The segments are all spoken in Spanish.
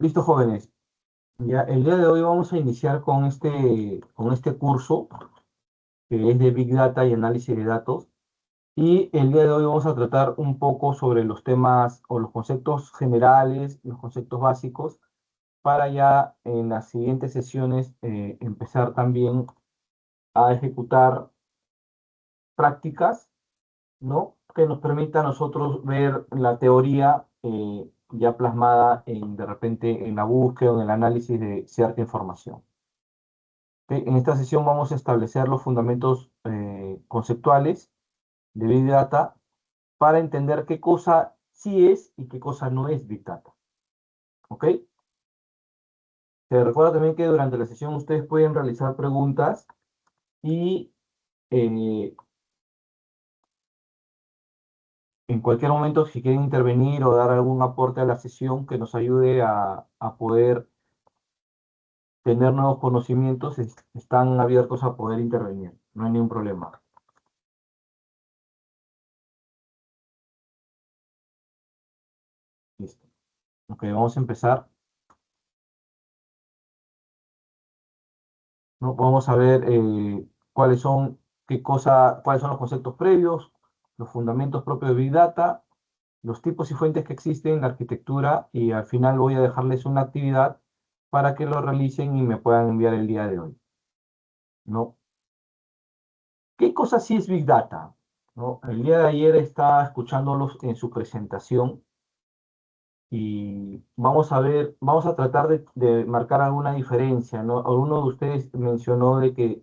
Listo, jóvenes. Ya, el día de hoy vamos a iniciar con este curso que es de Big Data y análisis de datos. Y el día de hoy vamos a tratar un poco sobre los temas o los conceptos generales, los conceptos básicos, para ya en las siguientes sesiones empezar también a ejecutar prácticas, ¿no? Que nos permita a nosotros ver la teoría ya plasmada de repente en la búsqueda o en el análisis de cierta información. ¿Ok? En esta sesión vamos a establecer los fundamentos conceptuales de Big Data para entender qué cosa sí es y qué cosa no es Big Data. ¿Ok? Se recuerda también que durante la sesión ustedes pueden realizar preguntas y eh, en cualquier momento, si quieren intervenir o dar algún aporte a la sesión que nos ayude a poder tener nuevos conocimientos, están abiertos a poder intervenir. No hay ningún problema. Listo. Ok, vamos a empezar. ¿No? Vamos a ver cuáles son los conceptos previos, los fundamentos propios de Big Data, los tipos y fuentes que existen en la arquitectura y al final voy a dejarles una actividad para que lo realicen y me puedan enviar el día de hoy, ¿no? ¿Qué cosa sí es Big Data? ¿No? El día de ayer estaba escuchándolos en su presentación y vamos a tratar de marcar alguna diferencia, ¿no? Alguno de ustedes mencionó de que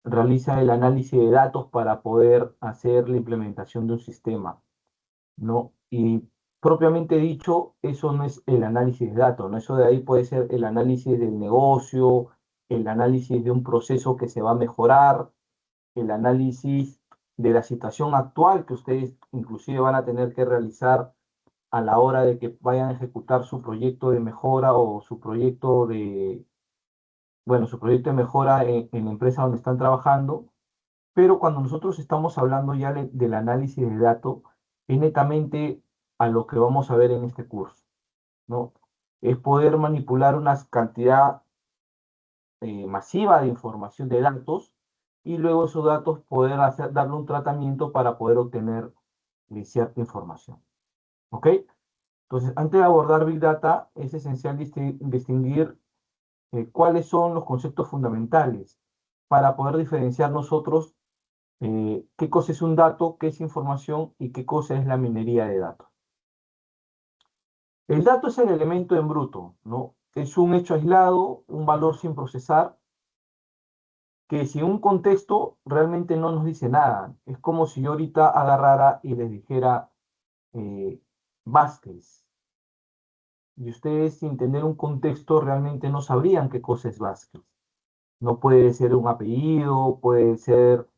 realiza el análisis de datos para poder hacer la implementación de un sistema, ¿no? Y propiamente dicho, eso no es el análisis de datos, ¿no? Eso de ahí puede ser el análisis del negocio, el análisis de un proceso que se va a mejorar, el análisis de la situación actual que ustedes inclusive van a tener que realizar a la hora de que vayan a ejecutar su proyecto de mejora o su proyecto de mejora en la empresa donde están trabajando. Pero cuando nosotros estamos hablando ya del análisis de datos, es netamente a lo que vamos a ver en este curso, ¿no? Es poder manipular una cantidad masiva de información de datos y luego esos datos darle un tratamiento para poder obtener cierta información. ¿Ok? Entonces, antes de abordar Big Data, es esencial distinguir cuáles son los conceptos fundamentales para poder diferenciar nosotros qué cosa es un dato, qué es información y qué cosa es la minería de datos. El dato es el elemento en bruto, ¿no? Es un hecho aislado, un valor sin procesar, que sin un contexto realmente no nos dice nada. Es como si yo ahorita agarrara y les dijera eh, Vázquez, y ustedes sin tener un contexto realmente no sabrían qué cosa es Vázquez. No puede ser un apellido, puede ser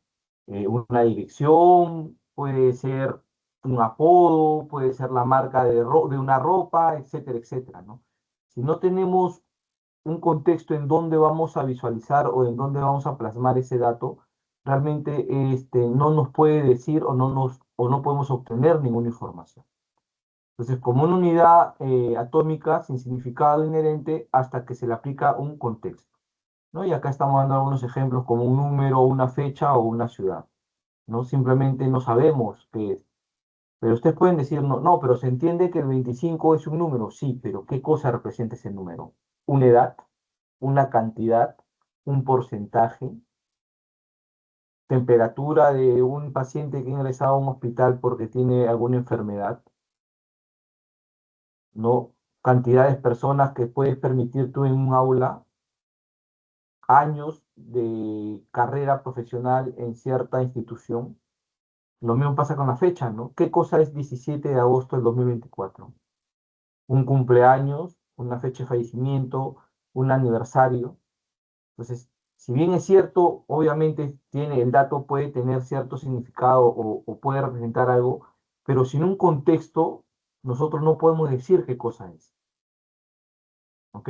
una dirección, puede ser un apodo, puede ser la marca de una ropa, etcétera, etcétera, ¿no? Si no tenemos un contexto en donde vamos a visualizar o en donde vamos a plasmar ese dato, realmente no nos puede decir o no podemos obtener ninguna información. Entonces, como una unidad atómica sin significado inherente hasta que se le aplica un contexto, ¿no? Y acá estamos dando algunos ejemplos como un número, una fecha o una ciudad, ¿no? Simplemente no sabemos qué es. Pero ustedes pueden decir, no, no, pero se entiende que el 25 es un número, sí, pero ¿qué cosa representa ese número? ¿Una edad? ¿Una cantidad? ¿Un porcentaje? ¿Temperatura de un paciente que ha ingresado a un hospital porque tiene alguna enfermedad? ¿No? Cantidad de personas que puedes permitir tú en un aula, años de carrera profesional en cierta institución. Lo mismo pasa con la fecha, ¿no? ¿Qué cosa es 17 de agosto del 2024? Un cumpleaños, una fecha de fallecimiento, un aniversario. Entonces, si bien es cierto, obviamente el dato puede tener cierto significado o puede representar algo, pero sin un contexto, nosotros no podemos decir qué cosa es. ¿Ok?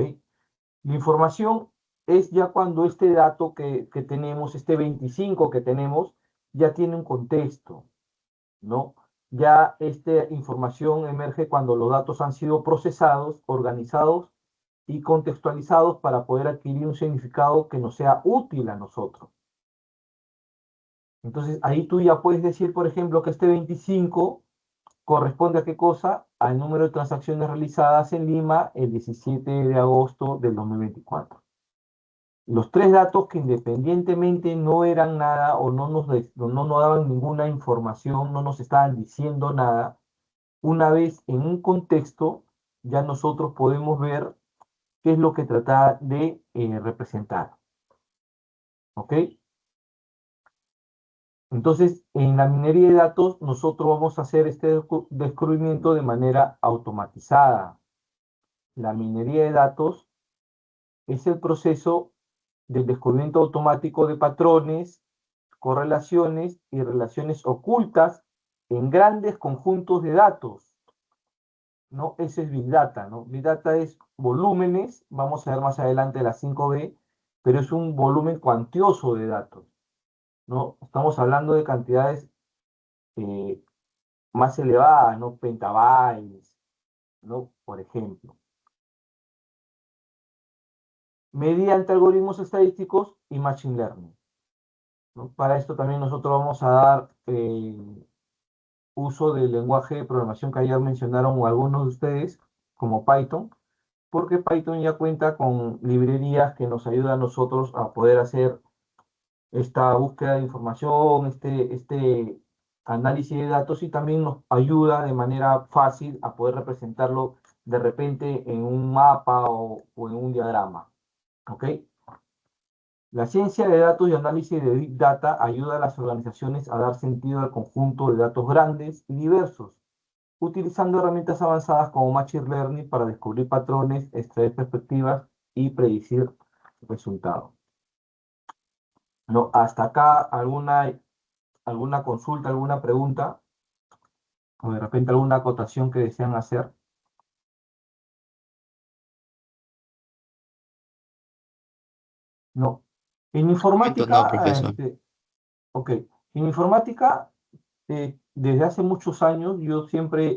La información es ya cuando este dato que tenemos, este 25 que tenemos, ya tiene un contexto, ¿no? Ya esta información emerge cuando los datos han sido procesados, organizados y contextualizados para poder adquirir un significado que nos sea útil a nosotros. Entonces, ahí tú ya puedes decir, por ejemplo, que este 25 corresponde a qué cosa? Al número de transacciones realizadas en Lima el 17 de agosto del 2024. Los tres datos que independientemente no eran nada o no nos daban ninguna información, no nos estaban diciendo nada, una vez en un contexto, ya nosotros podemos ver qué es lo que trata de representar. ¿Ok? Entonces, en la minería de datos, nosotros vamos a hacer este descubrimiento de manera automatizada. La minería de datos es el proceso del descubrimiento automático de patrones, correlaciones y relaciones ocultas en grandes conjuntos de datos, ¿no? Ese es Big Data, ¿no? Big Data es volúmenes, vamos a ver más adelante la 5B, pero es un volumen cuantioso de datos, ¿no? Estamos hablando de cantidades eh, más elevadas, ¿no? Petabytes, ¿no? Por ejemplo. Mediante algoritmos estadísticos y Machine Learning, ¿no? Para esto también nosotros vamos a dar uso del lenguaje de programación que ayer mencionaron algunos de ustedes, como Python, porque Python ya cuenta con librerías que nos ayudan a nosotros a poder hacer esta búsqueda de información, este análisis de datos y también nos ayuda de manera fácil a poder representarlo de repente en un mapa o en un diagrama. ¿Ok? La ciencia de datos y análisis de Big Data ayuda a las organizaciones a dar sentido al conjunto de datos grandes y diversos, utilizando herramientas avanzadas como Machine Learning para descubrir patrones, extraer perspectivas y predecir resultados. ¿No? Hasta acá, alguna consulta, alguna pregunta, o de repente alguna acotación que desean hacer. No. En Momento no, informática, profesor. ok, en informática, desde hace muchos años, yo siempre,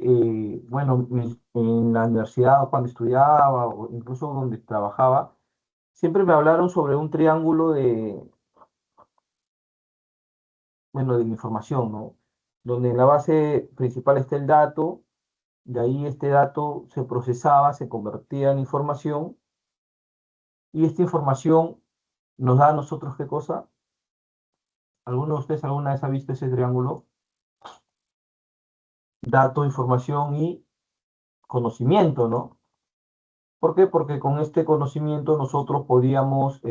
bueno, en la universidad, cuando estudiaba, o incluso donde trabajaba, siempre me hablaron sobre un triángulo bueno, de la información, ¿no? Donde en la base principal está el dato, de ahí este dato se procesaba, se convertía en información, y esta información nos da a nosotros qué cosa. ¿Alguno de ustedes alguna vez ha visto ese triángulo? Dato, información y conocimiento, ¿no? ¿Por qué? Porque con este conocimiento nosotros podíamos,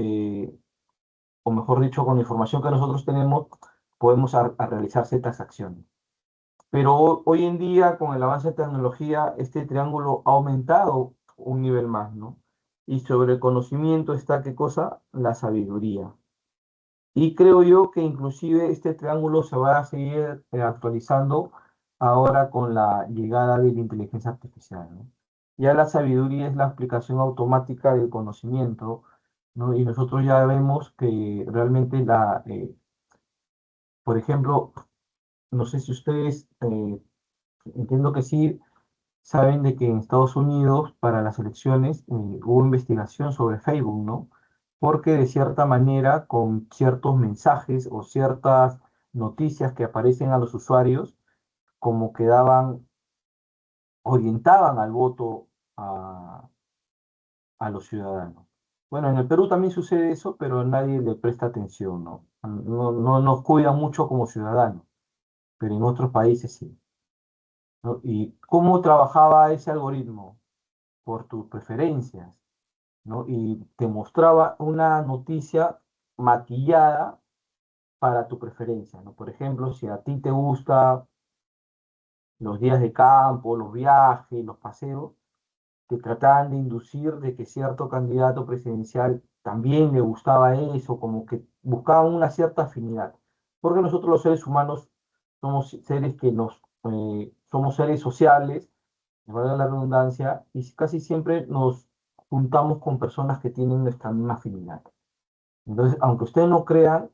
o mejor dicho, con la información que nosotros tenemos, podemos a realizar ciertas acciones. Pero hoy en día, con el avance de tecnología, este triángulo ha aumentado un nivel más, ¿no? Y sobre el conocimiento está, ¿qué cosa? La sabiduría. Y creo yo que inclusive este triángulo se va a seguir actualizando ahora con la llegada de la inteligencia artificial, ¿no? Ya la sabiduría es la aplicación automática del conocimiento, ¿no? Y nosotros ya vemos que realmente por ejemplo, no sé si ustedes, entiendo que sí, saben de que en Estados Unidos para las elecciones hubo investigación sobre Facebook, ¿no? Porque de cierta manera, con ciertos mensajes o ciertas noticias que aparecen a los usuarios, como que orientaban al voto a los ciudadanos. Bueno, en el Perú también sucede eso, pero nadie le presta atención, ¿no? No nos cuida mucho como ciudadanos, pero en otros países sí, ¿no? ¿Y cómo trabajaba ese algoritmo? Por tus preferencias, ¿no? Y te mostraba una noticia maquillada para tu preferencia, ¿no? Por ejemplo, si a ti te gustan los días de campo, los viajes, los paseos, te trataban de inducir de que cierto candidato presidencial también le gustaba eso, como que buscaban una cierta afinidad. Porque nosotros los seres humanos somos seres somos seres sociales, me valga la redundancia, y casi siempre nos juntamos con personas que tienen nuestra misma afinidad. Entonces, aunque ustedes no crean,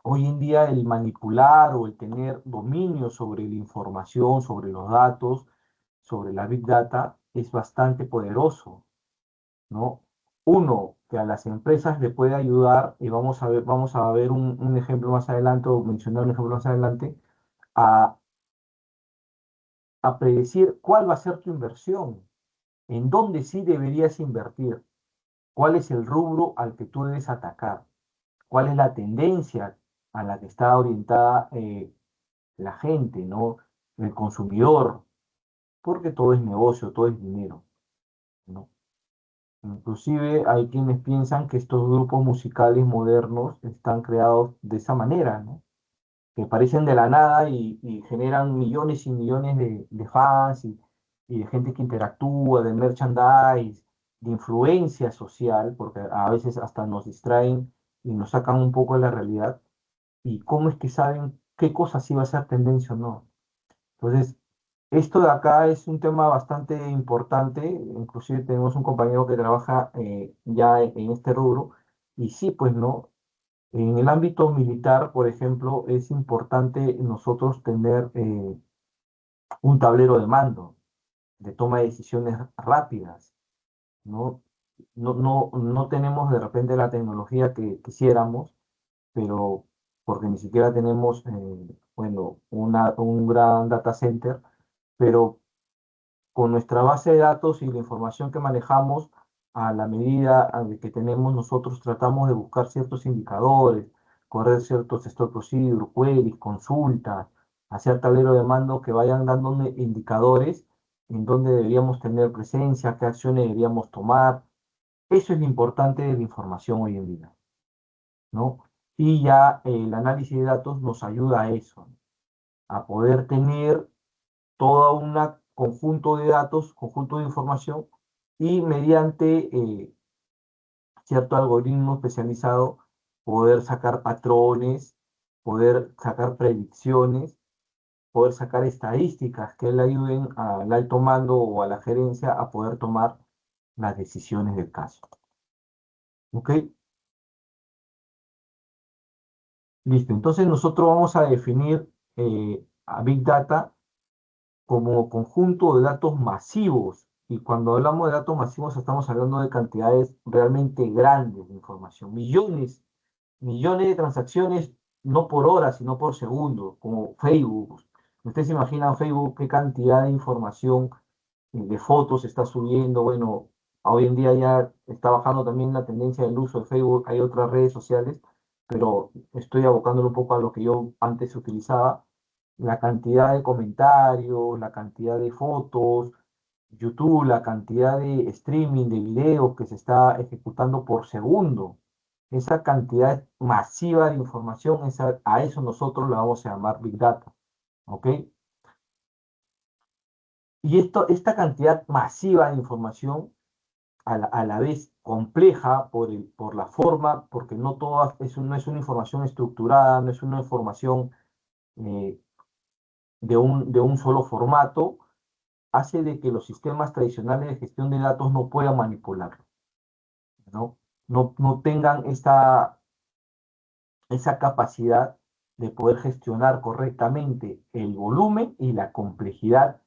hoy en día el manipular o el tener dominio sobre la información, sobre los datos, sobre la Big Data, es bastante poderoso. ¿no? Uno, que a las empresas le puede ayudar, y vamos a ver un ejemplo más adelante, o mencionar un ejemplo más adelante, a, a predecir cuál va a ser tu inversión, en dónde sí deberías invertir, cuál es el rubro al que tú debes atacar, cuál es la tendencia a la que está orientada la gente, ¿no? El consumidor, porque todo es negocio, todo es dinero, ¿no? Inclusive hay quienes piensan que estos grupos musicales modernos están creados de esa manera, ¿no? Que aparecen de la nada y generan millones y millones de fans y de gente que interactúa, de merchandise, de influencia social, porque a veces hasta nos distraen y nos sacan un poco de la realidad. ¿Y cómo es que saben qué cosa sí va a ser tendencia o no? Entonces, esto de acá es un tema bastante importante, inclusive tenemos un compañero que trabaja ya en este rubro, y sí, pues no, en el ámbito militar, por ejemplo, es importante nosotros tener un tablero de mando, de toma de decisiones rápidas, ¿no? No tenemos de repente la tecnología que quisiéramos, pero porque ni siquiera tenemos, bueno, un gran data center, pero con nuestra base de datos y la información que manejamos, a la medida de que tenemos nosotros, tratamos de buscar ciertos indicadores, correr ciertos stock procedure, queries, consultas, hacer tablero de mando que vayan dando indicadores en dónde deberíamos tener presencia, qué acciones deberíamos tomar. Eso es lo importante de la información hoy en día, ¿no? Y ya el análisis de datos nos ayuda a eso, a poder tener todo un conjunto de datos, conjunto de información, y mediante cierto algoritmo especializado poder sacar patrones, poder sacar predicciones, poder sacar estadísticas que le ayuden al alto mando o a la gerencia a poder tomar las decisiones del caso. ¿Ok? Listo. Entonces nosotros vamos a definir a Big Data como conjunto de datos masivos. Y cuando hablamos de datos masivos estamos hablando de cantidades realmente grandes de información, millones de transacciones, no por hora, sino por segundo, como Facebook. Ustedes se imaginan Facebook qué cantidad de información de fotos está subiendo. Bueno, hoy en día ya está bajando también la tendencia del uso de Facebook, hay otras redes sociales, pero estoy abocándolo un poco a lo que yo antes utilizaba. La cantidad de comentarios, la cantidad de fotos, YouTube, la cantidad de streaming de videos que se está ejecutando por segundo. Esa cantidad masiva de información, a eso nosotros la vamos a llamar Big Data. ¿Ok? Y esta cantidad masiva de información, a la vez compleja por la forma, porque no toda, no es una información estructurada, no es una información eh, de un solo formato, hace de que los sistemas tradicionales de gestión de datos no puedan manipularlo, ¿no? No tengan esa capacidad de poder gestionar correctamente el volumen y la complejidad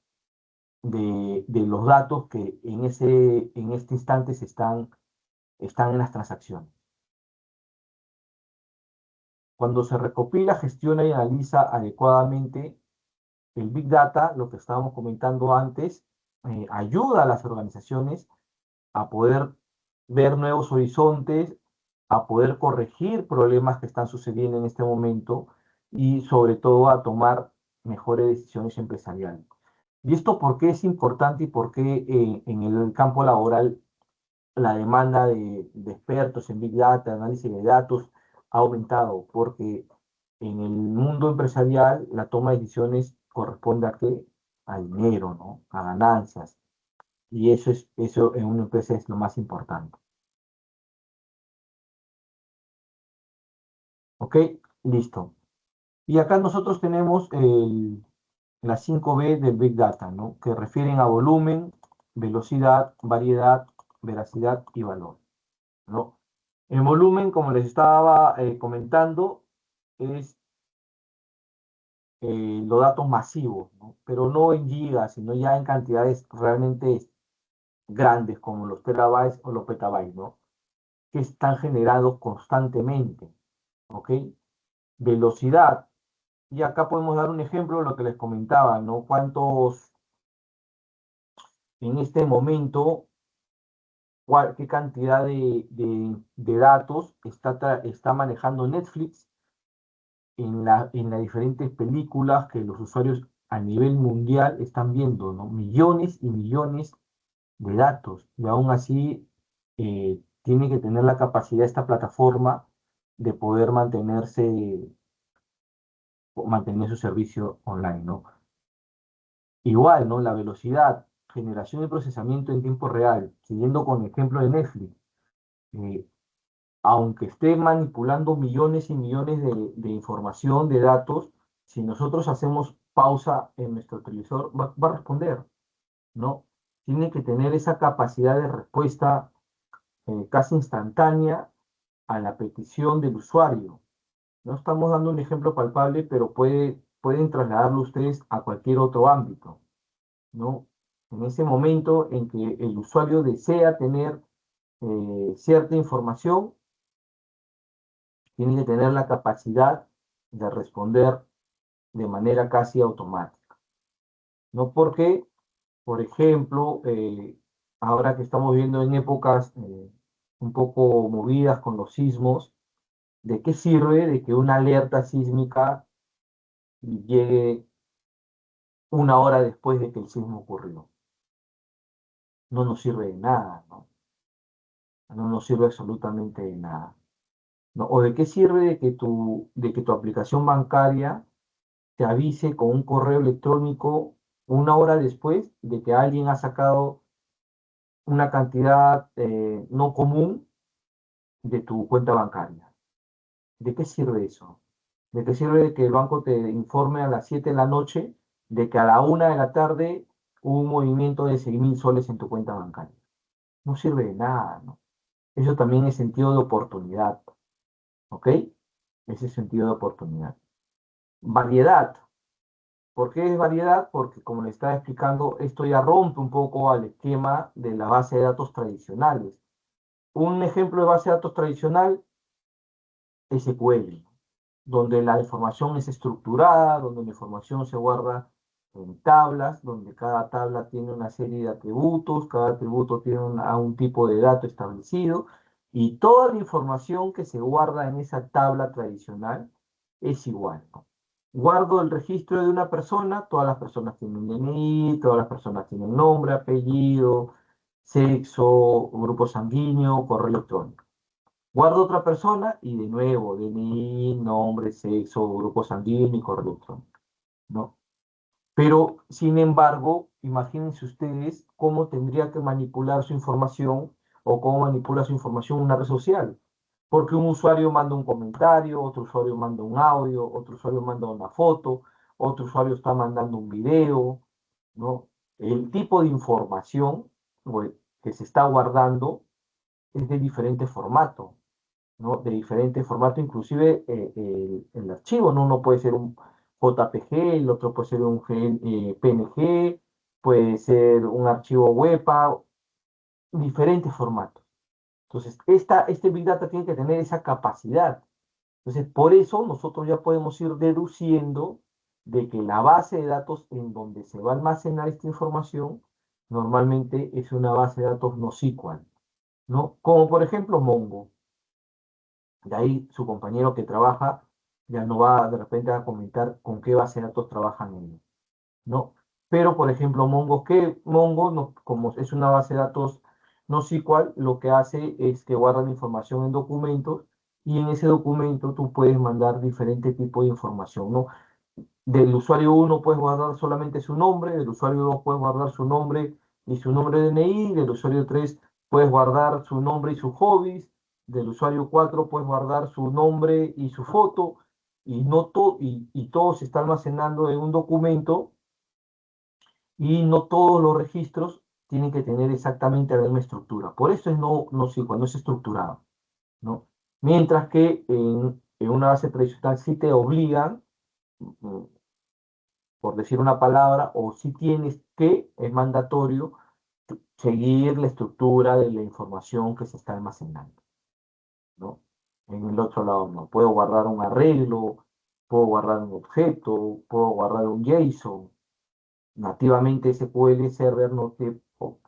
de los datos que en este instante están en las transacciones. Cuando se recopila, gestiona y analiza adecuadamente el Big Data, lo que estábamos comentando antes, ayuda a las organizaciones a poder ver nuevos horizontes, a poder corregir problemas que están sucediendo en este momento y sobre todo a tomar mejores decisiones empresariales. ¿Y esto por qué es importante y por qué en el campo laboral la demanda de expertos en Big Data, análisis de datos, ha aumentado? Porque en el mundo empresarial la toma de decisiones corresponde a qué? A dinero, ¿no? A ganancias. Y eso en una empresa es lo más importante. ¿Ok? Listo. Y acá nosotros tenemos las 5 B del Big Data, ¿no? Que refieren a volumen, velocidad, variedad, veracidad y valor, ¿no? El volumen, como les estaba comentando, es los datos masivos, ¿no? Pero no en gigas, sino ya en cantidades realmente grandes como los terabytes o los petabytes, ¿no? Que están generados constantemente, ¿ok? Velocidad, y acá podemos dar un ejemplo de lo que les comentaba, ¿no? Cuántos, en este momento, qué cantidad de datos está manejando Netflix en las diferentes películas que los usuarios a nivel mundial están viendo, ¿no? Millones y millones de datos. Y aún así, tiene que tener la capacidad esta plataforma de poder mantener su servicio online, ¿no? Igual, ¿no? La velocidad, generación y procesamiento en tiempo real, siguiendo con el ejemplo de Netflix, eh, aunque esté manipulando millones y millones de información, de datos, si nosotros hacemos pausa en nuestro televisor, va a responder, ¿no? Tiene que tener esa capacidad de respuesta casi instantánea a la petición del usuario. No estamos dando un ejemplo palpable, pero pueden trasladarlo ustedes a cualquier otro ámbito, ¿no? En ese momento en que el usuario desea tener cierta información, tiene que tener la capacidad de responder de manera casi automática, ¿no? Porque, por ejemplo, ahora que estamos viendo en épocas un poco movidas con los sismos, ¿de qué sirve de que una alerta sísmica llegue una hora después de que el sismo ocurrió? No nos sirve de nada, ¿no? No nos sirve absolutamente de nada, ¿no? ¿O de qué sirve de que tu aplicación bancaria te avise con un correo electrónico una hora después de que alguien ha sacado una cantidad no común de tu cuenta bancaria? ¿De qué sirve eso? ¿De qué sirve que el banco te informe a las 7 de la noche de que a la 1 de la tarde hubo un movimiento de 6.000 soles en tu cuenta bancaria? No sirve de nada, ¿no? Eso también es sentido de oportunidad, ¿ok? Ese sentido de oportunidad. Variedad. ¿Por qué es variedad? Porque, como le estaba explicando, esto ya rompe un poco al esquema de la base de datos tradicionales. Un ejemplo de base de datos tradicional, SQL, donde la información es estructurada, donde la información se guarda en tablas, donde cada tabla tiene una serie de atributos, cada atributo tiene un tipo de dato establecido, y toda la información que se guarda en esa tabla tradicional es igual, ¿no? Guardo el registro de una persona, todas las personas tienen un DNI, todas las personas tienen nombre, apellido, sexo, grupo sanguíneo, correo electrónico. Guardo otra persona y de nuevo, DNI, nombre, sexo, grupo sanguíneo y correo electrónico, ¿no? Pero, sin embargo, imagínense ustedes cómo tendría que manipular su información o cómo manipula su información una red social. Porque un usuario manda un comentario, otro usuario manda un audio, otro usuario manda una foto, otro usuario está mandando un video, ¿no? El tipo de información, pues, que se está guardando es de diferente formato, ¿no? De diferente formato, inclusive el archivo, ¿no? Uno puede ser un JPG, el otro puede ser un PNG, puede ser un archivo WEPA, diferentes formatos. Entonces, este Big Data tiene que tener esa capacidad. Entonces, por eso nosotros ya podemos ir deduciendo de que la base de datos en donde se va a almacenar esta información normalmente es una base de datos NoSQL, ¿no? Como por ejemplo Mongo. De ahí su compañero que trabaja ya no va de repente a comentar con qué base de datos trabajan ellos, ¿no? Pero, por ejemplo, Mongo no, como es una base de datos no SQL, lo que hace es que guarda la información en documentos y en ese documento tú puedes mandar diferente tipo de información, ¿no? Del usuario uno puedes guardar solamente su nombre, del usuario 2 puedes guardar su nombre y su nombre de DNI, del usuario 3 puedes guardar su nombre y sus hobbies, del usuario 4 puedes guardar su nombre y su foto, y, no y todo se está almacenando en un documento y no todos los registros tienen que tener exactamente la misma estructura. Por eso es no SQL, no es estructurado, ¿no? Mientras que en una base tradicional sí te obligan, mm, por decir una palabra, o si tienes que, es mandatorio, seguir la estructura de la información que se está almacenando, ¿no? En el otro lado no. Puedo guardar un arreglo, puedo guardar un objeto, puedo guardar un JSON. Nativamente SQL Server no te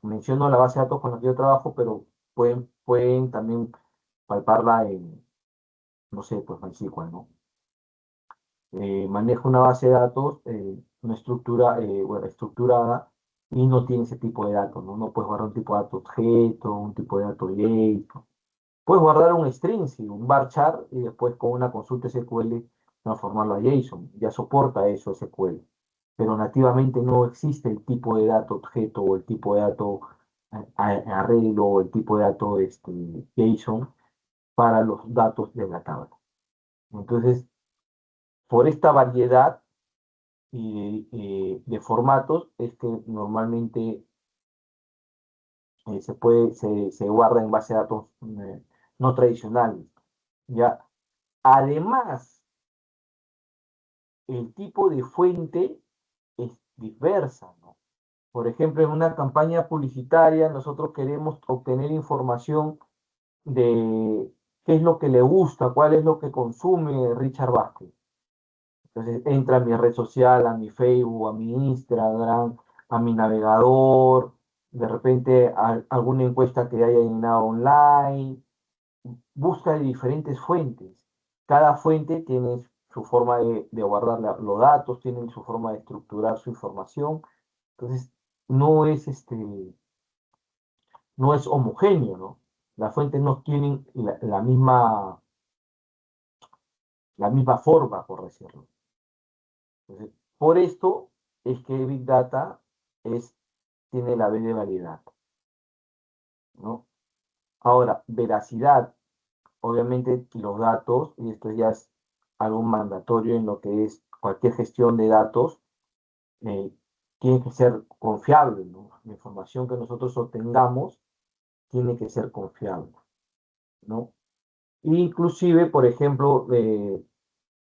menciono la base de datos con la que yo trabajo, pero pueden también palparla en, no sé, pues MySQL, ¿no? Maneja una base de datos, una estructura, bueno, estructurada y no tiene ese tipo de datos, ¿no? No puedes guardar un tipo de dato objeto, un tipo de dato JSON. Puedes guardar un string, sí, un varchar, y después con una consulta SQL transformarlo a JSON. Ya soporta eso SQL. Pero nativamente no existe el tipo de dato objeto o el tipo de dato arreglo o el tipo de dato JSON para los datos de la tabla. Entonces, por esta variedad de formatos es que normalmente se guarda en base de datos no tradicionales. ¿Ya? Además, el tipo de fuente es diversa, ¿no? Por ejemplo, en una campaña publicitaria nosotros queremos obtener información de qué es lo que le gusta, cuál es lo que consume Richard Vázquez. Entonces entra a mi red social, a mi Facebook, a mi Instagram, a mi navegador, de repente alguna encuesta que haya llenado online, busca de diferentes fuentes. Cada fuente tiene su forma de guardar los datos, tiene su forma de estructurar su información. Entonces, no es, no es homogéneo, ¿no? Las fuentes no tienen la misma forma, por decirlo. Entonces, por esto es que Big Data tiene la B de variedad, ¿no? Ahora, veracidad. Obviamente los datos, y esto ya es algo mandatorio en lo que es cualquier gestión de datos, eh, tiene que ser confiable, ¿no? La información que nosotros obtengamos tiene que ser confiable, ¿no? Inclusive, por ejemplo,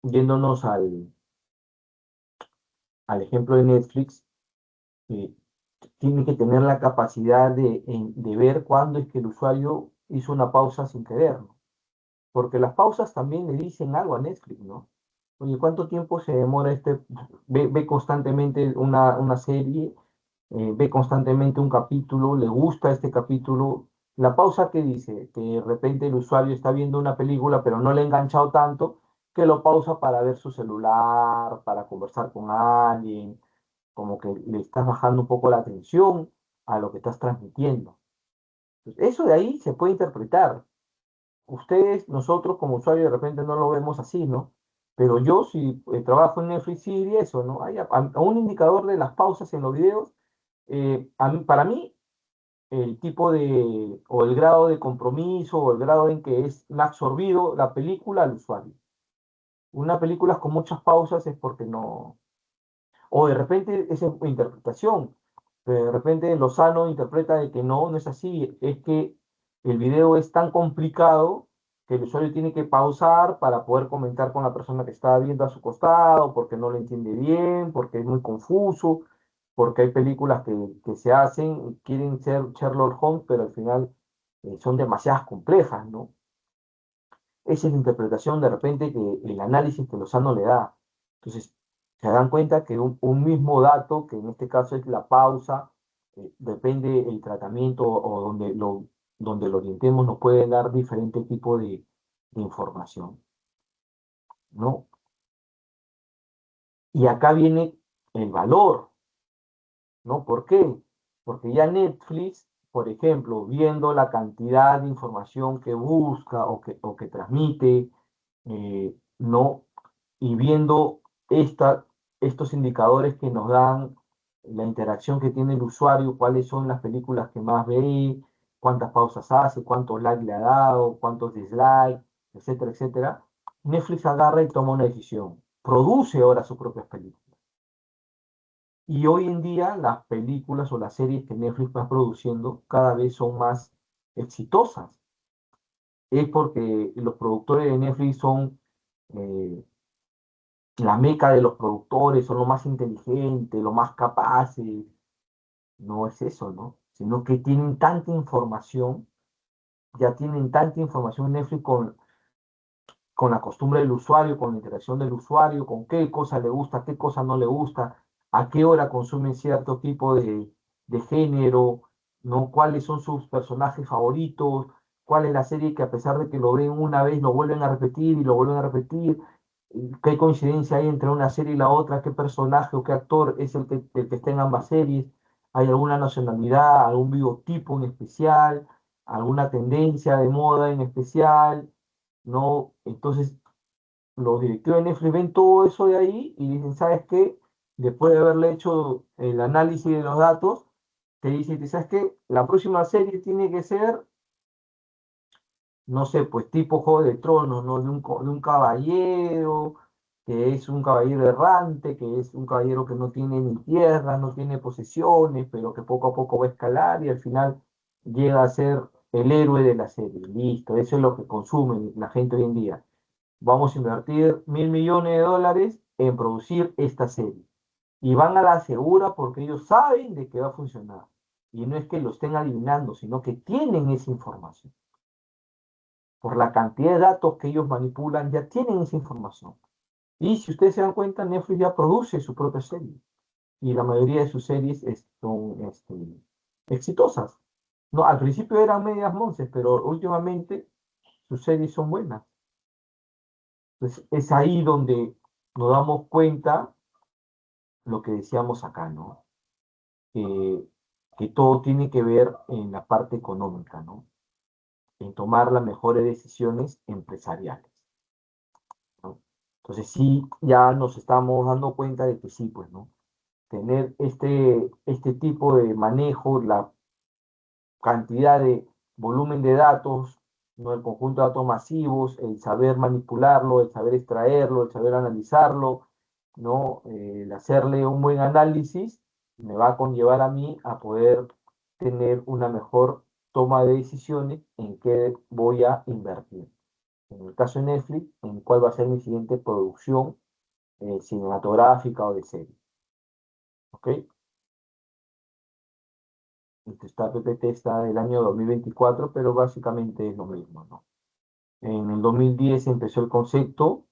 yéndonos al ejemplo de Netflix, eh, tiene que tener la capacidad de ver cuándo es que el usuario hizo una pausa sin querer, ¿no? Porque las pausas también le dicen algo a Netflix, ¿no? Oye, ¿cuánto tiempo se demora ve constantemente una serie, ve constantemente un capítulo, le gusta este capítulo? La pausa que dice, que de repente el usuario está viendo una película, pero no le ha enganchado tanto, que lo pausa para ver su celular, para conversar con alguien, como que le estás bajando un poco la atención a lo que estás transmitiendo. Entonces, eso de ahí se puede interpretar. Ustedes, nosotros como usuarios de repente no lo vemos así, ¿no? Pero yo si trabajo en Netflix sí diría eso, ¿no? Hay a un indicador de las pausas en los videos, para mí el tipo o el grado de compromiso o el grado en que es absorbido la película al usuario. Una película con muchas pausas es porque no, o de repente esa es interpretación. De repente Lozano interpreta de que no, no es así. Es que el video es tan complicado que el usuario tiene que pausar para poder comentar con la persona que está viendo a su costado, porque no lo entiende bien, porque es muy confuso, porque hay películas que se hacen, quieren ser Sherlock Holmes, pero al final son demasiadas complejas, ¿no? Esa es la interpretación de repente que el análisis que Lozano le da. Entonces, se dan cuenta que un mismo dato, que en este caso es la pausa, depende el tratamiento o donde lo orientemos, nos puede dar diferente tipo de información, ¿no? Y acá viene el valor, ¿no? ¿Por qué? Porque ya Netflix, por ejemplo, viendo la cantidad de información que busca o que transmite, ¿no? Y viendo estos indicadores que nos dan la interacción que tiene el usuario, cuáles son las películas que más ve, cuántas pausas hace, cuántos likes le ha dado, cuántos dislikes, etcétera, etcétera. Netflix agarra y toma una decisión. Produce ahora sus propias películas. Y hoy en día las películas o las series que Netflix va produciendo cada vez son más exitosas. Es porque los productores de Netflix son eh, la meca de los productores, son los más inteligentes, los más capaces. No es eso, ¿no? sino que tienen tanta información, ya tienen tanta información en Netflix con la costumbre del usuario, con la interacción del usuario, con qué cosa le gusta, qué cosa no le gusta, a qué hora consumen cierto tipo de género, ¿no? Cuáles son sus personajes favoritos, cuál es la serie que a pesar de que lo ven una vez, lo vuelven a repetir y lo vuelven a repetir, y qué coincidencia hay entre una serie y la otra, qué personaje o qué actor es el que está en ambas series, hay alguna nacionalidad, algún biotipo en especial, alguna tendencia de moda en especial, ¿no? Entonces, los directivos de Netflix ven todo eso de ahí y dicen, ¿sabes qué? Después de haberle hecho el análisis de los datos, te dicen, ¿sabes qué? La próxima serie tiene que ser, no sé, pues tipo Juego de Tronos, ¿no? De un caballero, que es un caballero errante, que es un caballero que no tiene ni tierra, no tiene posesiones, pero que poco a poco va a escalar y al final llega a ser el héroe de la serie. Listo, eso es lo que consume la gente hoy en día. Vamos a invertir 1.000 millones de dólares en producir esta serie. Y van a la segura porque ellos saben de que va a funcionar. Y no es que lo estén adivinando, sino que tienen esa información. Por la cantidad de datos que ellos manipulan, ya tienen esa información. Y si ustedes se dan cuenta, Netflix ya produce su propia serie. Y la mayoría de sus series son exitosas. No, al principio eran medias monces, pero últimamente sus series son buenas. Entonces, es ahí donde nos damos cuenta lo que decíamos acá, ¿no? Que, que todo tiene que ver en la parte económica, ¿no? En tomar las mejores decisiones empresariales, ¿no? Entonces sí, ya nos estamos dando cuenta de que sí, pues, ¿no? Tener este tipo de manejo, la cantidad de volumen de datos, ¿no? El conjunto de datos masivos, el saber manipularlo, el saber extraerlo, el saber analizarlo, ¿no? El hacerle un buen análisis me va a conllevar a mí a poder tener una mejor toma de decisiones en qué voy a invertir. En el caso de Netflix, en cuál va a ser mi siguiente producción cinematográfica o de serie. ¿Ok? Esta PPT está del año 2024, pero básicamente es lo mismo, ¿no? En el 2010 empezó el concepto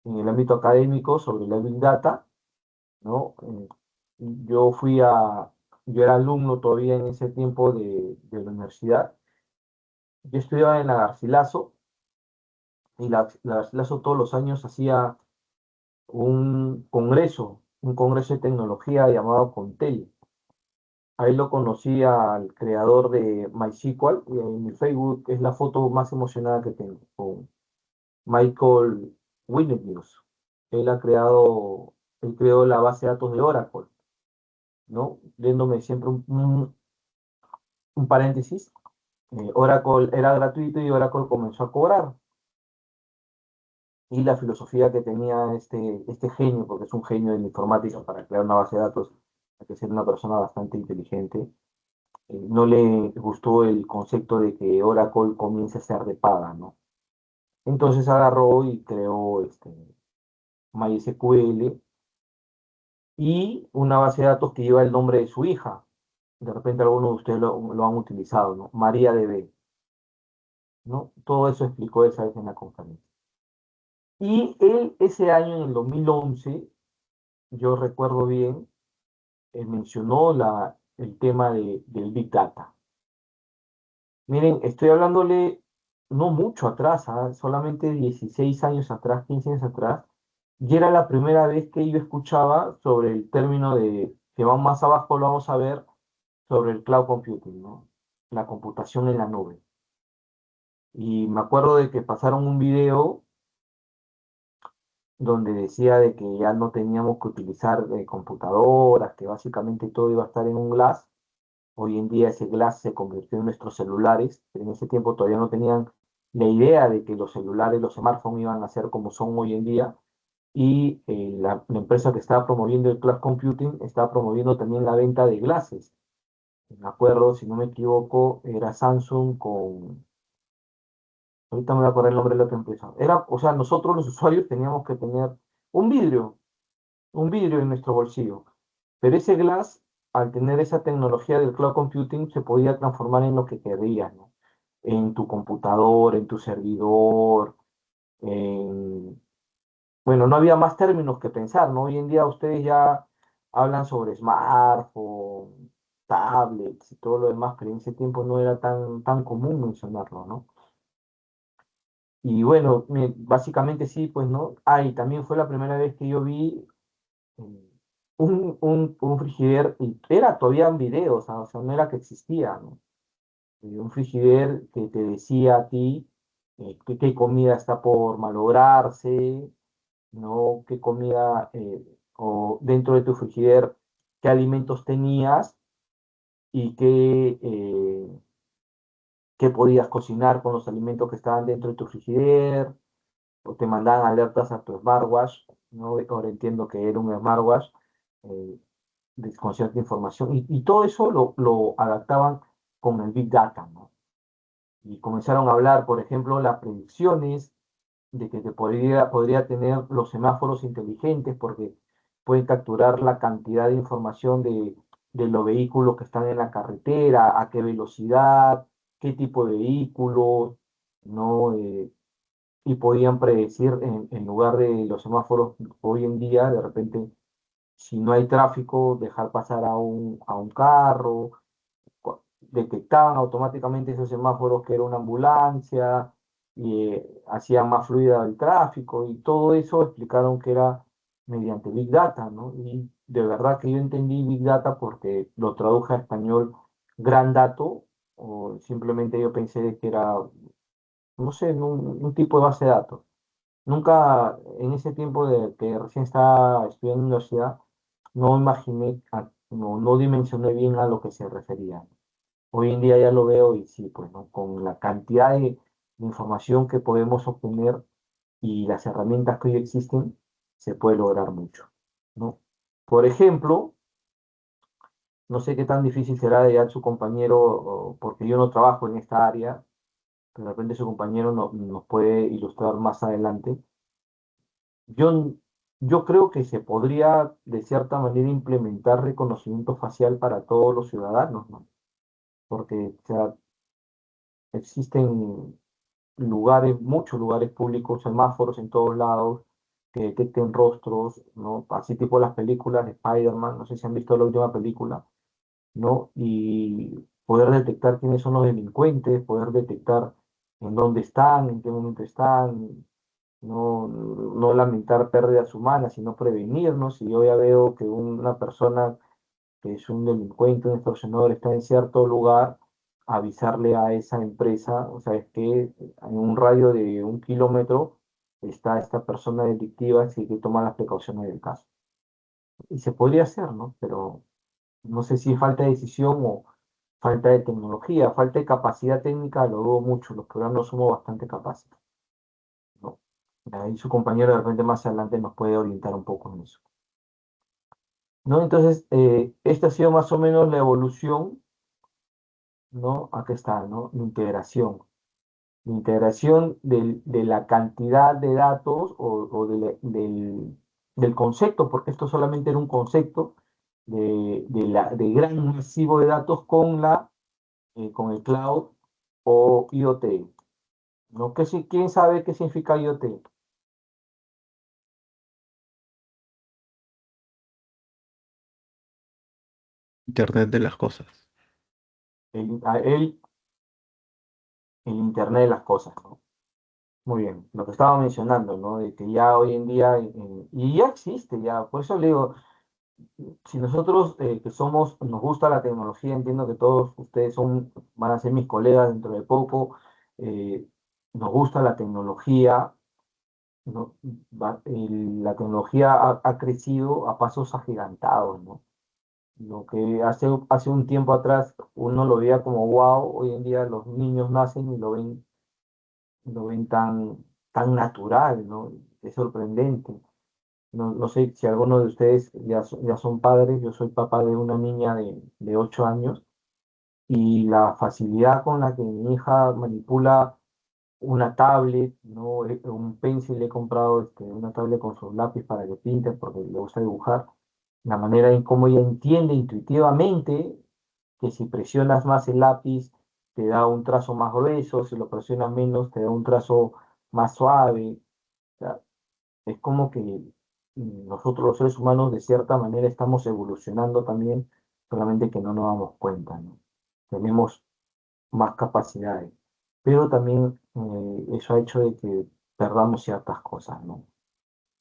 en el ámbito académico sobre la Big Data, ¿no? Yo fui a, yo era alumno todavía en ese tiempo de la universidad. Yo estudiaba en la Garcilaso y la Garcilaso todos los años hacía un congreso de tecnología llamado Contel. Ahí lo conocí al creador de MySQL y en mi Facebook es la foto más emocionada que tengo con Michael Winnigius. Él creó la base de datos de Oracle, ¿no? Viéndome siempre un paréntesis. Oracle era gratuito y Oracle comenzó a cobrar. Y la filosofía que tenía este genio, porque es un genio de la informática para crear una base de datos, hay que ser una persona bastante inteligente, no le gustó el concepto de que Oracle comience a ser de paga, ¿no? Entonces agarró y creó MySQL y una base de datos que lleva el nombre de su hija. De repente algunos de ustedes lo han utilizado, ¿no? MariaDB, ¿no? Todo eso explicó esa vez en la conferencia. Y él ese año, en el 2011, yo recuerdo bien, mencionó el tema del Big Data. Miren, estoy hablándole no mucho atrás, solamente 16 años atrás, 15 años atrás, y era la primera vez que yo escuchaba sobre el término que va más abajo, lo vamos a ver, sobre el cloud computing, ¿no? La computación en la nube. Y me acuerdo de que pasaron un video donde decía de que ya no teníamos que utilizar computadoras, que básicamente todo iba a estar en un glass. Hoy en día ese glass se convirtió en nuestros celulares. En ese tiempo todavía no tenían la idea de que los celulares, los smartphones iban a ser como son hoy en día. Y la empresa que estaba promoviendo el cloud computing estaba promoviendo también la venta de glasses. Me acuerdo, si no me equivoco, era Samsung con... Ahorita me voy a acordar el nombre de la otra empresa. Era, o sea, nosotros los usuarios teníamos que tener un vidrio, un vidrio en nuestro bolsillo. Pero ese glass al tener esa tecnología del cloud computing, se podía transformar en lo que querías, ¿no? En tu computador, en tu servidor, en... Bueno, no había más términos que pensar, ¿no? Hoy en día ustedes ya hablan sobre smartphone, tablets y todo lo demás, pero en ese tiempo no era tan común mencionarlo, ¿no? Y bueno, básicamente sí, pues, ¿no? Ah, y también fue la primera vez que yo vi eh, un frigider, y era todavía en videos, ¿ah? O sea, no era que existía, ¿no? Un frigider que te decía a ti qué comida está por malograrse, ¿no? Qué comida, o dentro de tu frigider, qué alimentos tenías y qué podías cocinar con los alimentos que estaban dentro de tu frigider, o te mandaban alertas a tu smartwatch, ¿no? Ahora entiendo que era un smartwatch, eh, con cierta información, y todo eso lo adaptaban con el Big Data, ¿no? Y comenzaron a hablar, por ejemplo, las predicciones de que podría tener los semáforos inteligentes porque pueden capturar la cantidad de información de los vehículos que están en la carretera, a qué velocidad, qué tipo de vehículos, ¿no? Y podían predecir en lugar de los semáforos hoy en día, de repente, si no hay tráfico, dejar pasar a un carro, detectaban automáticamente esos semáforos que era una ambulancia y hacían más fluida el tráfico y todo eso explicaron que era mediante Big Data, ¿no? Y de verdad que yo entendí Big Data porque lo traduje a español gran dato, o simplemente yo pensé que era, no sé, un tipo de base de datos. Nunca en ese tiempo de que recién estaba estudiando en la universidad, no imaginé, no dimensioné bien a lo que se refería. Hoy en día ya lo veo y sí, pues, ¿no? Con la cantidad de información que podemos obtener y las herramientas que hoy existen, se puede lograr mucho, ¿no? Por ejemplo, no sé qué tan difícil será de hallar su compañero, porque yo no trabajo en esta área, pero de repente su compañero nos puede ilustrar más adelante. Yo, yo creo que se podría, de cierta manera, implementar reconocimiento facial para todos los ciudadanos, ¿no? Porque, o sea, existen lugares, muchos lugares públicos, semáforos en todos lados, que detecten rostros, ¿no? Así tipo las películas de Spider-Man, no sé si han visto la última película, ¿no? Y poder detectar quiénes son los delincuentes, poder detectar en dónde están, en qué momento están, no lamentar pérdidas humanas, sino prevenirnos. Si yo ya veo que una persona que es un delincuente, un extorsionador, está en cierto lugar, avisarle a esa empresa, o sea, es que en un radio de 1 kilómetro está esta persona delictiva, así que toma las precauciones del caso. Y se podría hacer, ¿no? Pero no sé si falta de decisión o falta de tecnología, falta de capacidad técnica, lo dudo mucho, los peruanos somos bastante capaces, ¿no? Ahí su compañero de repente más adelante nos puede orientar un poco en eso, ¿no? Entonces, esta ha sido más o menos la evolución, ¿no? Acá está, ¿no? La integración de la cantidad de datos o del concepto, porque esto solamente era un concepto de gran masivo de datos con el cloud o IoT, ¿no? ¿Quién sabe qué significa IoT? Internet de las cosas. El Internet de las cosas, ¿no? Muy bien, lo que estaba mencionando, ¿no? De que ya hoy en día, y ya existe, ya, por eso le digo, si nosotros que nos gusta la tecnología, entiendo que todos ustedes van a ser mis colegas dentro de poco, eh, nos gusta la tecnología, ¿no? La tecnología ha crecido a pasos agigantados, ¿no? Lo que hace un tiempo atrás uno lo veía como wow, hoy en día los niños nacen y lo ven tan natural, ¿no? Es sorprendente. No sé si alguno de ustedes ya son padres, yo soy papá de una niña de 8 años y la facilidad con la que mi hija manipula una tablet, ¿no? Un pencil, le he comprado una tablet con sus lápiz para que pinte porque le gusta dibujar. la manera en cómo ella entiende intuitivamente que si presionas más el lápiz te da un trazo más grueso, si lo presionas menos te da un trazo más suave. O sea, es como que nosotros los seres humanos de cierta manera estamos evolucionando también, solamente que no nos damos cuenta, ¿no? Tenemos más capacidades, pero también eso ha hecho de que perdamos ciertas cosas, ¿no?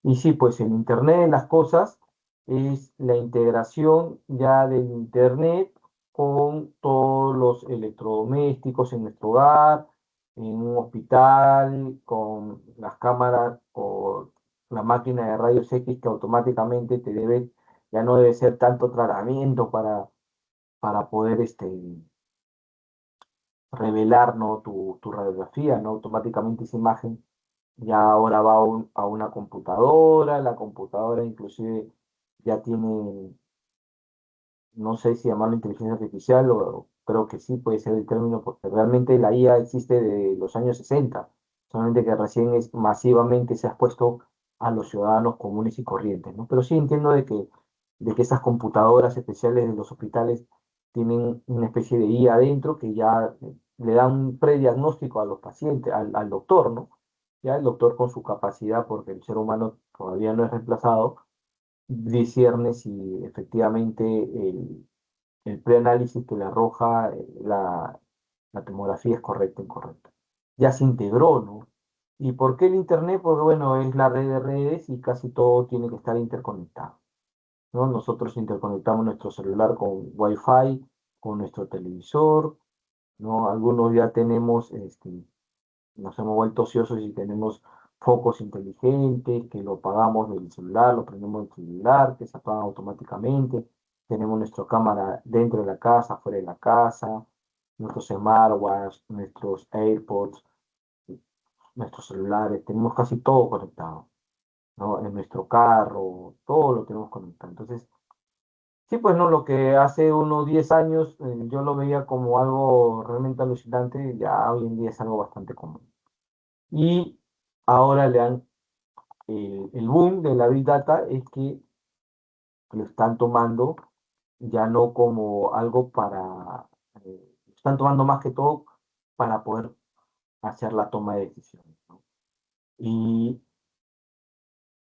Y sí, pues el Internet de las cosas es la integración ya del Internet con todos los electrodomésticos en nuestro hogar, en un hospital, con las cámaras o la máquina de rayos X que automáticamente ya no debe ser tanto tratamiento para poder revelar, ¿no? tu radiografía, ¿no? Automáticamente esa imagen ya ahora va a una computadora, la computadora inclusive ya tiene, no sé si llamarlo inteligencia artificial, o creo que sí puede ser el término, porque realmente la IA existe de los años 60, solamente que recién masivamente se ha expuesto a los ciudadanos comunes y corrientes, ¿no? Pero sí entiendo de que esas computadoras especiales de los hospitales tienen una especie de IA adentro que ya le da un prediagnóstico a los pacientes, al doctor, ¿no? Ya el doctor con su capacidad, porque el ser humano todavía no es reemplazado, discierne si efectivamente el preanálisis que le arroja la tomografía es correcta o incorrecta. Ya se integró, ¿no? ¿Y por qué el Internet? Porque bueno, es la red de redes y casi todo tiene que estar interconectado, ¿no? Nosotros interconectamos nuestro celular con Wi-Fi, con nuestro televisor, ¿no? Algunos ya tenemos nos hemos vuelto ociosos y tenemos focos inteligentes que lo pagamos del celular, lo prendemos del celular, que se apagan automáticamente. Tenemos nuestra cámara dentro de la casa, fuera de la casa, nuestros smartwatch, nuestros AirPods, nuestros celulares, tenemos casi todo conectado, ¿no? En nuestro carro, todo lo tenemos conectado. Entonces, sí, pues no, lo que hace unos 10 años yo lo veía como algo realmente alucinante, ya hoy en día es algo bastante común. Y ahora el boom de la Big Data es que lo están tomando ya no como algo lo están tomando más que todo para poder hacer la toma de decisiones, ¿no? Y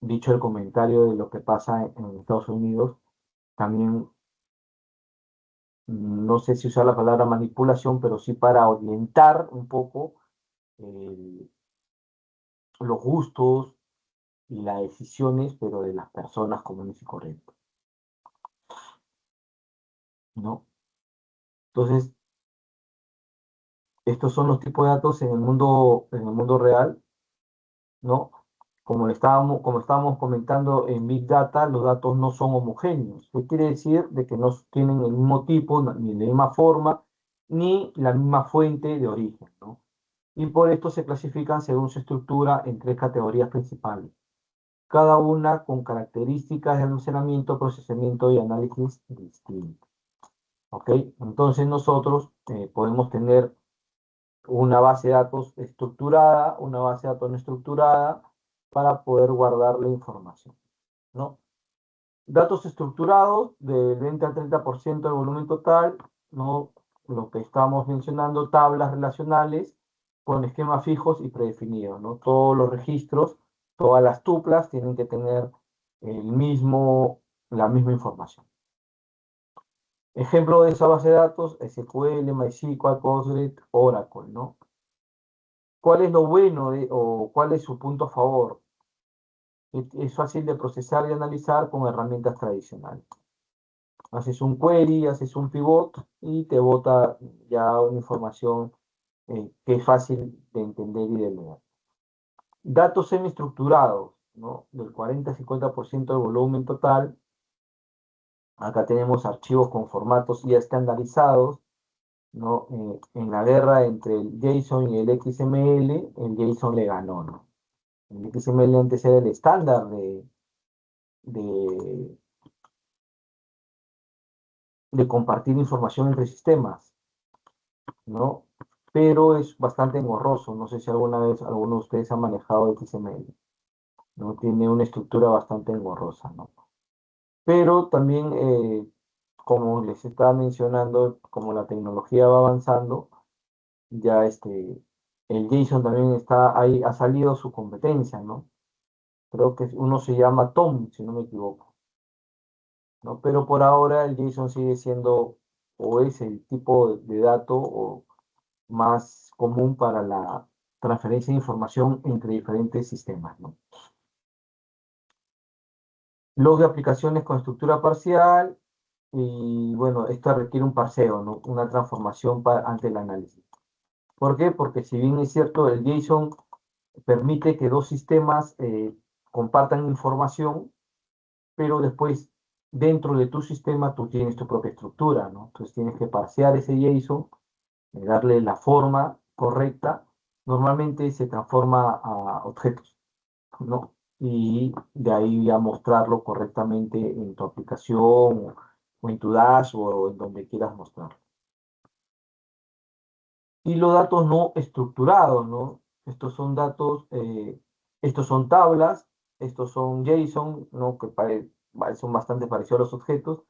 dicho el comentario de lo que pasa en Estados Unidos, también no sé si usar la palabra manipulación, pero sí para orientar un poco eh, los gustos y las decisiones, pero de las personas comunes y corrientes, ¿no? Entonces, estos son los tipos de datos en el mundo real, ¿no? Como estábamos comentando en Big Data, los datos no son homogéneos. ¿Qué quiere decir? De que no tienen el mismo tipo, ni la misma forma, ni la misma fuente de origen, ¿no? Y por esto se clasifican según su estructura en tres categorías principales, cada una con características de almacenamiento, procesamiento y análisis distintos. ¿Ok? Entonces nosotros podemos tener una base de datos estructurada, una base de datos no estructurada, para poder guardar la información, ¿no? Datos estructurados del 20 al 30% del volumen total, ¿no? Lo que estamos mencionando, tablas relacionales con esquemas fijos y predefinidos, ¿no? Todos los registros, todas las tuplas tienen que tener la misma información. Ejemplo de esa base de datos, SQL, MySQL, Postgres, Oracle, ¿no? ¿Cuál es lo bueno o cuál es su punto a favor? Es fácil de procesar y analizar con herramientas tradicionales. Haces un query, haces un pivot y te bota ya una información que es fácil de entender y de leer. Datos semiestructurados, ¿no? Del 40 al 50% del volumen total. Acá tenemos archivos con formatos ya estandarizados, ¿no? En la guerra entre el JSON y el XML, el JSON le ganó, ¿no? El XML antes era el estándar de, de compartir información entre sistemas, ¿no? Pero es bastante engorroso. No sé si alguna vez alguno de ustedes ha manejado XML, ¿no? Tiene una estructura bastante engorrosa, ¿no? pero también, como les estaba mencionando, como la tecnología va avanzando, ya el JSON también está ahí, ha salido su competencia, ¿no? Creo que uno se llama Tom, si no me equivoco, ¿no? Pero por ahora el JSON sigue siendo o es el tipo de dato o más común para la transferencia de información entre diferentes sistemas, ¿no? Log de aplicaciones con estructura parcial y bueno, esto requiere un parseo, ¿no? Una transformación ante el análisis. ¿Por qué? Porque si bien es cierto, el JSON permite que dos sistemas compartan información, pero después dentro de tu sistema tú tienes tu propia estructura, ¿no? Entonces tienes que parsear ese JSON, darle la forma correcta. Normalmente se transforma a objetos, ¿no? Y de ahí ya mostrarlo correctamente en tu aplicación o en tu dashboard o en donde quieras mostrarlo. Y los datos no estructurados, ¿no? Estos son datos, estos son tablas, estos son JSON, ¿no? Que son bastante parecidos a los objetos,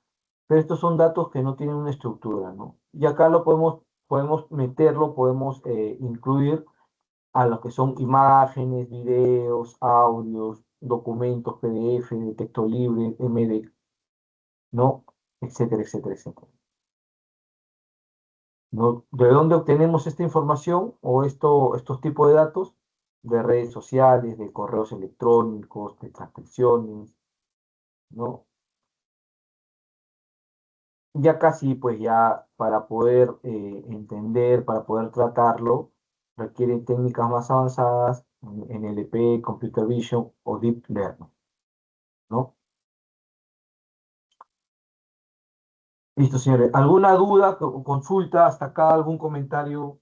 pero estos son datos que no tienen una estructura, ¿no? Y acá podemos meterlo, podemos incluir a los que son imágenes, videos, audios, documentos, PDF, de texto libre, MD, ¿no? Etcétera, etcétera, etcétera. ¿No? ¿De dónde obtenemos esta información o estos tipos de datos? De redes sociales, de correos electrónicos, de transcripciones, ¿no? Ya casi, pues ya para poder entender, para poder tratarlo, requiere técnicas más avanzadas en NLP, Computer Vision o Deep Learning, ¿no? Listo, señores. ¿Alguna duda o consulta hasta acá? ¿Algún comentario?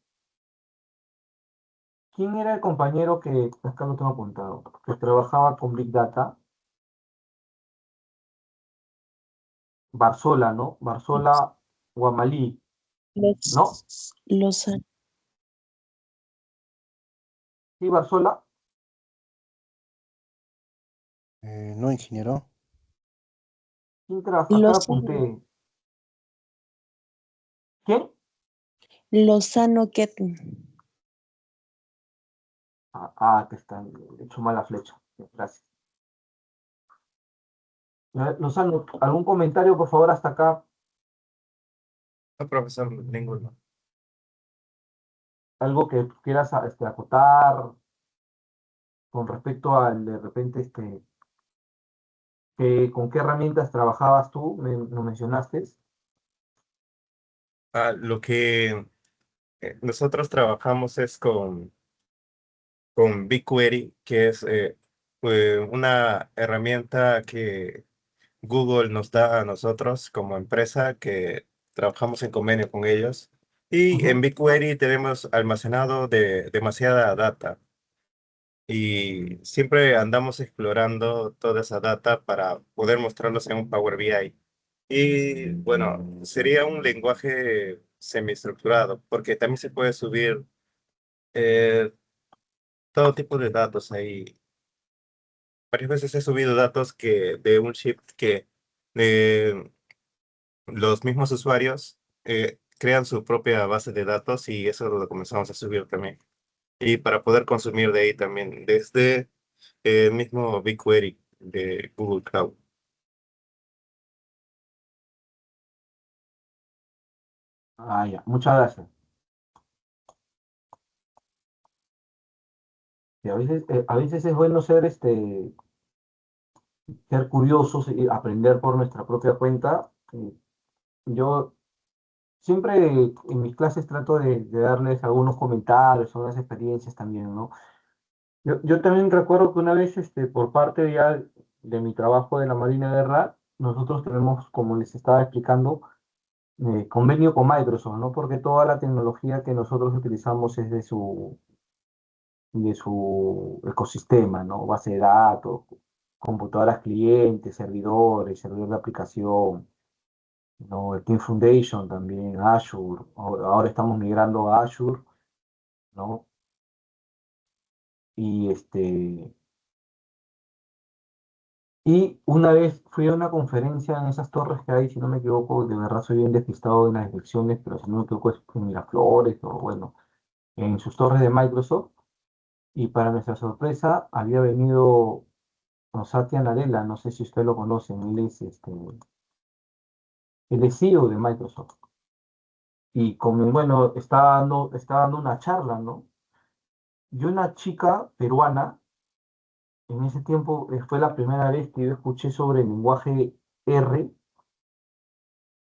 ¿Quién era el compañero que acá lo tengo apuntado? Que trabajaba con Big Data. Barzola, ¿no? Barzola Guamalí, ¿no? Los, Sí, Barzola. No, ingeniero. ¿Quién trabaja? Acá lo Lozano, apunté. ¿Quién? Lozano Ketm. Que está hecho mala flecha. Gracias. Lozano, ¿algún comentario, por favor, hasta acá? No, profesor, ninguno. Algo que quieras acotar con respecto al, de repente, ¿con qué herramientas trabajabas tú? ¿Lo mencionaste? Lo que nosotros trabajamos es con BigQuery, que es una herramienta que Google nos da a nosotros como empresa que trabajamos en convenio con ellos. Y en Ujú. BigQuery tenemos almacenado demasiada data y siempre andamos explorando toda esa data para poder mostrarlos en un Power BI. Y bueno, sería un lenguaje semiestructurado, porque también se puede subir eh, todo tipo de datos ahí. Varias veces he subido datos de un chip que eh, los mismos usuarios crean su propia base de datos y eso lo comenzamos a subir también. Y para poder consumir de ahí también, desde el mismo BigQuery de Google Cloud. Ya. Muchas gracias. Y a veces es bueno ser curiosos y aprender por nuestra propia cuenta. Yo siempre en mis clases trato de darles algunos comentarios, algunas experiencias también, ¿no? Yo también recuerdo que una vez, por parte ya de mi trabajo de la Marina de Guerra, nosotros tenemos, como les estaba explicando, convenio con Microsoft, ¿no? Porque toda la tecnología que nosotros utilizamos es de su ecosistema, ¿no? Base de datos, computadoras clientes, servidores, servidor de aplicación, ¿no? El Team Foundation también, Azure. Ahora estamos migrando a Azure, ¿no? Y Y una vez fui a una conferencia en esas torres que hay, si no me equivoco, de verdad soy bien despistado en las direcciones, pero si no me equivoco es en Miraflores o bueno, en sus torres de Microsoft. Y para nuestra sorpresa había venido Satya Nadella, no sé si usted lo conoce, él es CEO de Microsoft. Y como, bueno, estaba dando una charla, ¿no? Y una chica peruana, en ese tiempo fue la primera vez que yo escuché sobre el lenguaje R,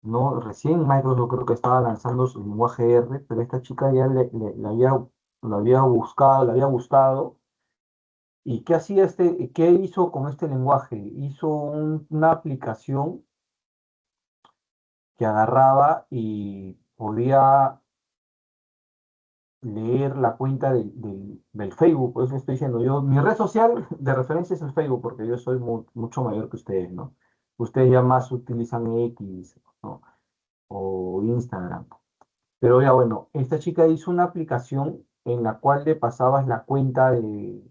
¿no? Recién Microsoft creo que estaba lanzando su lenguaje R, pero esta chica ya lo había buscado, le había gustado. ¿Y qué hacía qué hizo con este lenguaje? Hizo una aplicación que agarraba y podía leer la cuenta del Facebook. Por eso estoy diciendo yo, mi red social de referencia es el Facebook, porque yo soy mucho mayor que ustedes, ¿no? Ustedes ya más utilizan X, ¿no? O Instagram. Pero ya bueno, esta chica hizo una aplicación en la cual le pasabas la cuenta de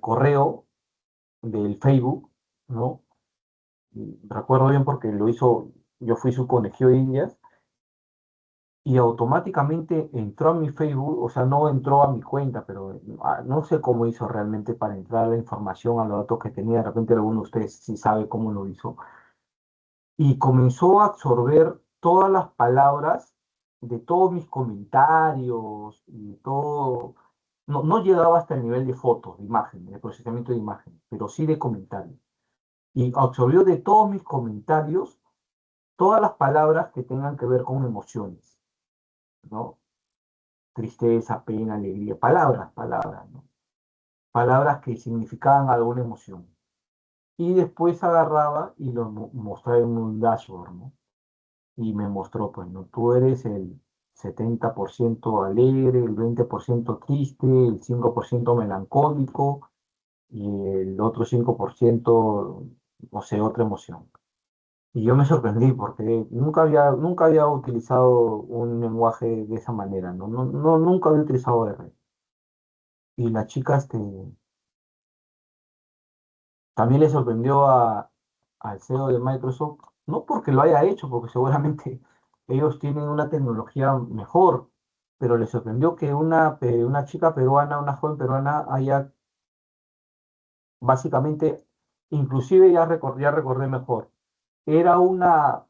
correo del Facebook, ¿no? Y recuerdo bien porque lo hizo, yo fui su conejillo de Indias y automáticamente entró a mi Facebook, o sea, no entró a mi cuenta, pero no sé cómo hizo realmente para entrar a la información, a los datos que tenía. De repente alguno de ustedes sí sabe cómo lo hizo. Y comenzó a absorber todas las palabras de todos mis comentarios y todo. No, no llegaba hasta el nivel de fotos, de imágenes, de procesamiento de imágenes, pero sí de comentarios. Y absorbió de todos mis comentarios todas las palabras que tengan que ver con emociones, ¿no? Tristeza, pena, alegría, palabras, ¿no? Palabras que significaban alguna emoción. Y después agarraba y lo mostraba en un dashboard, ¿no? Y me mostró, pues, ¿no? Tú eres el 70% alegre, el 20% triste, el 5% melancólico y el otro 5%, no sé, otra emoción. Y yo me sorprendí porque nunca había utilizado un lenguaje de esa manera, ¿no? Nunca había utilizado R. Y la chica también le sorprendió al CEO de Microsoft, no porque lo haya hecho, porque seguramente ellos tienen una tecnología mejor, pero le sorprendió que una chica peruana, una joven peruana, haya básicamente, inclusive ya recordé mejor, era una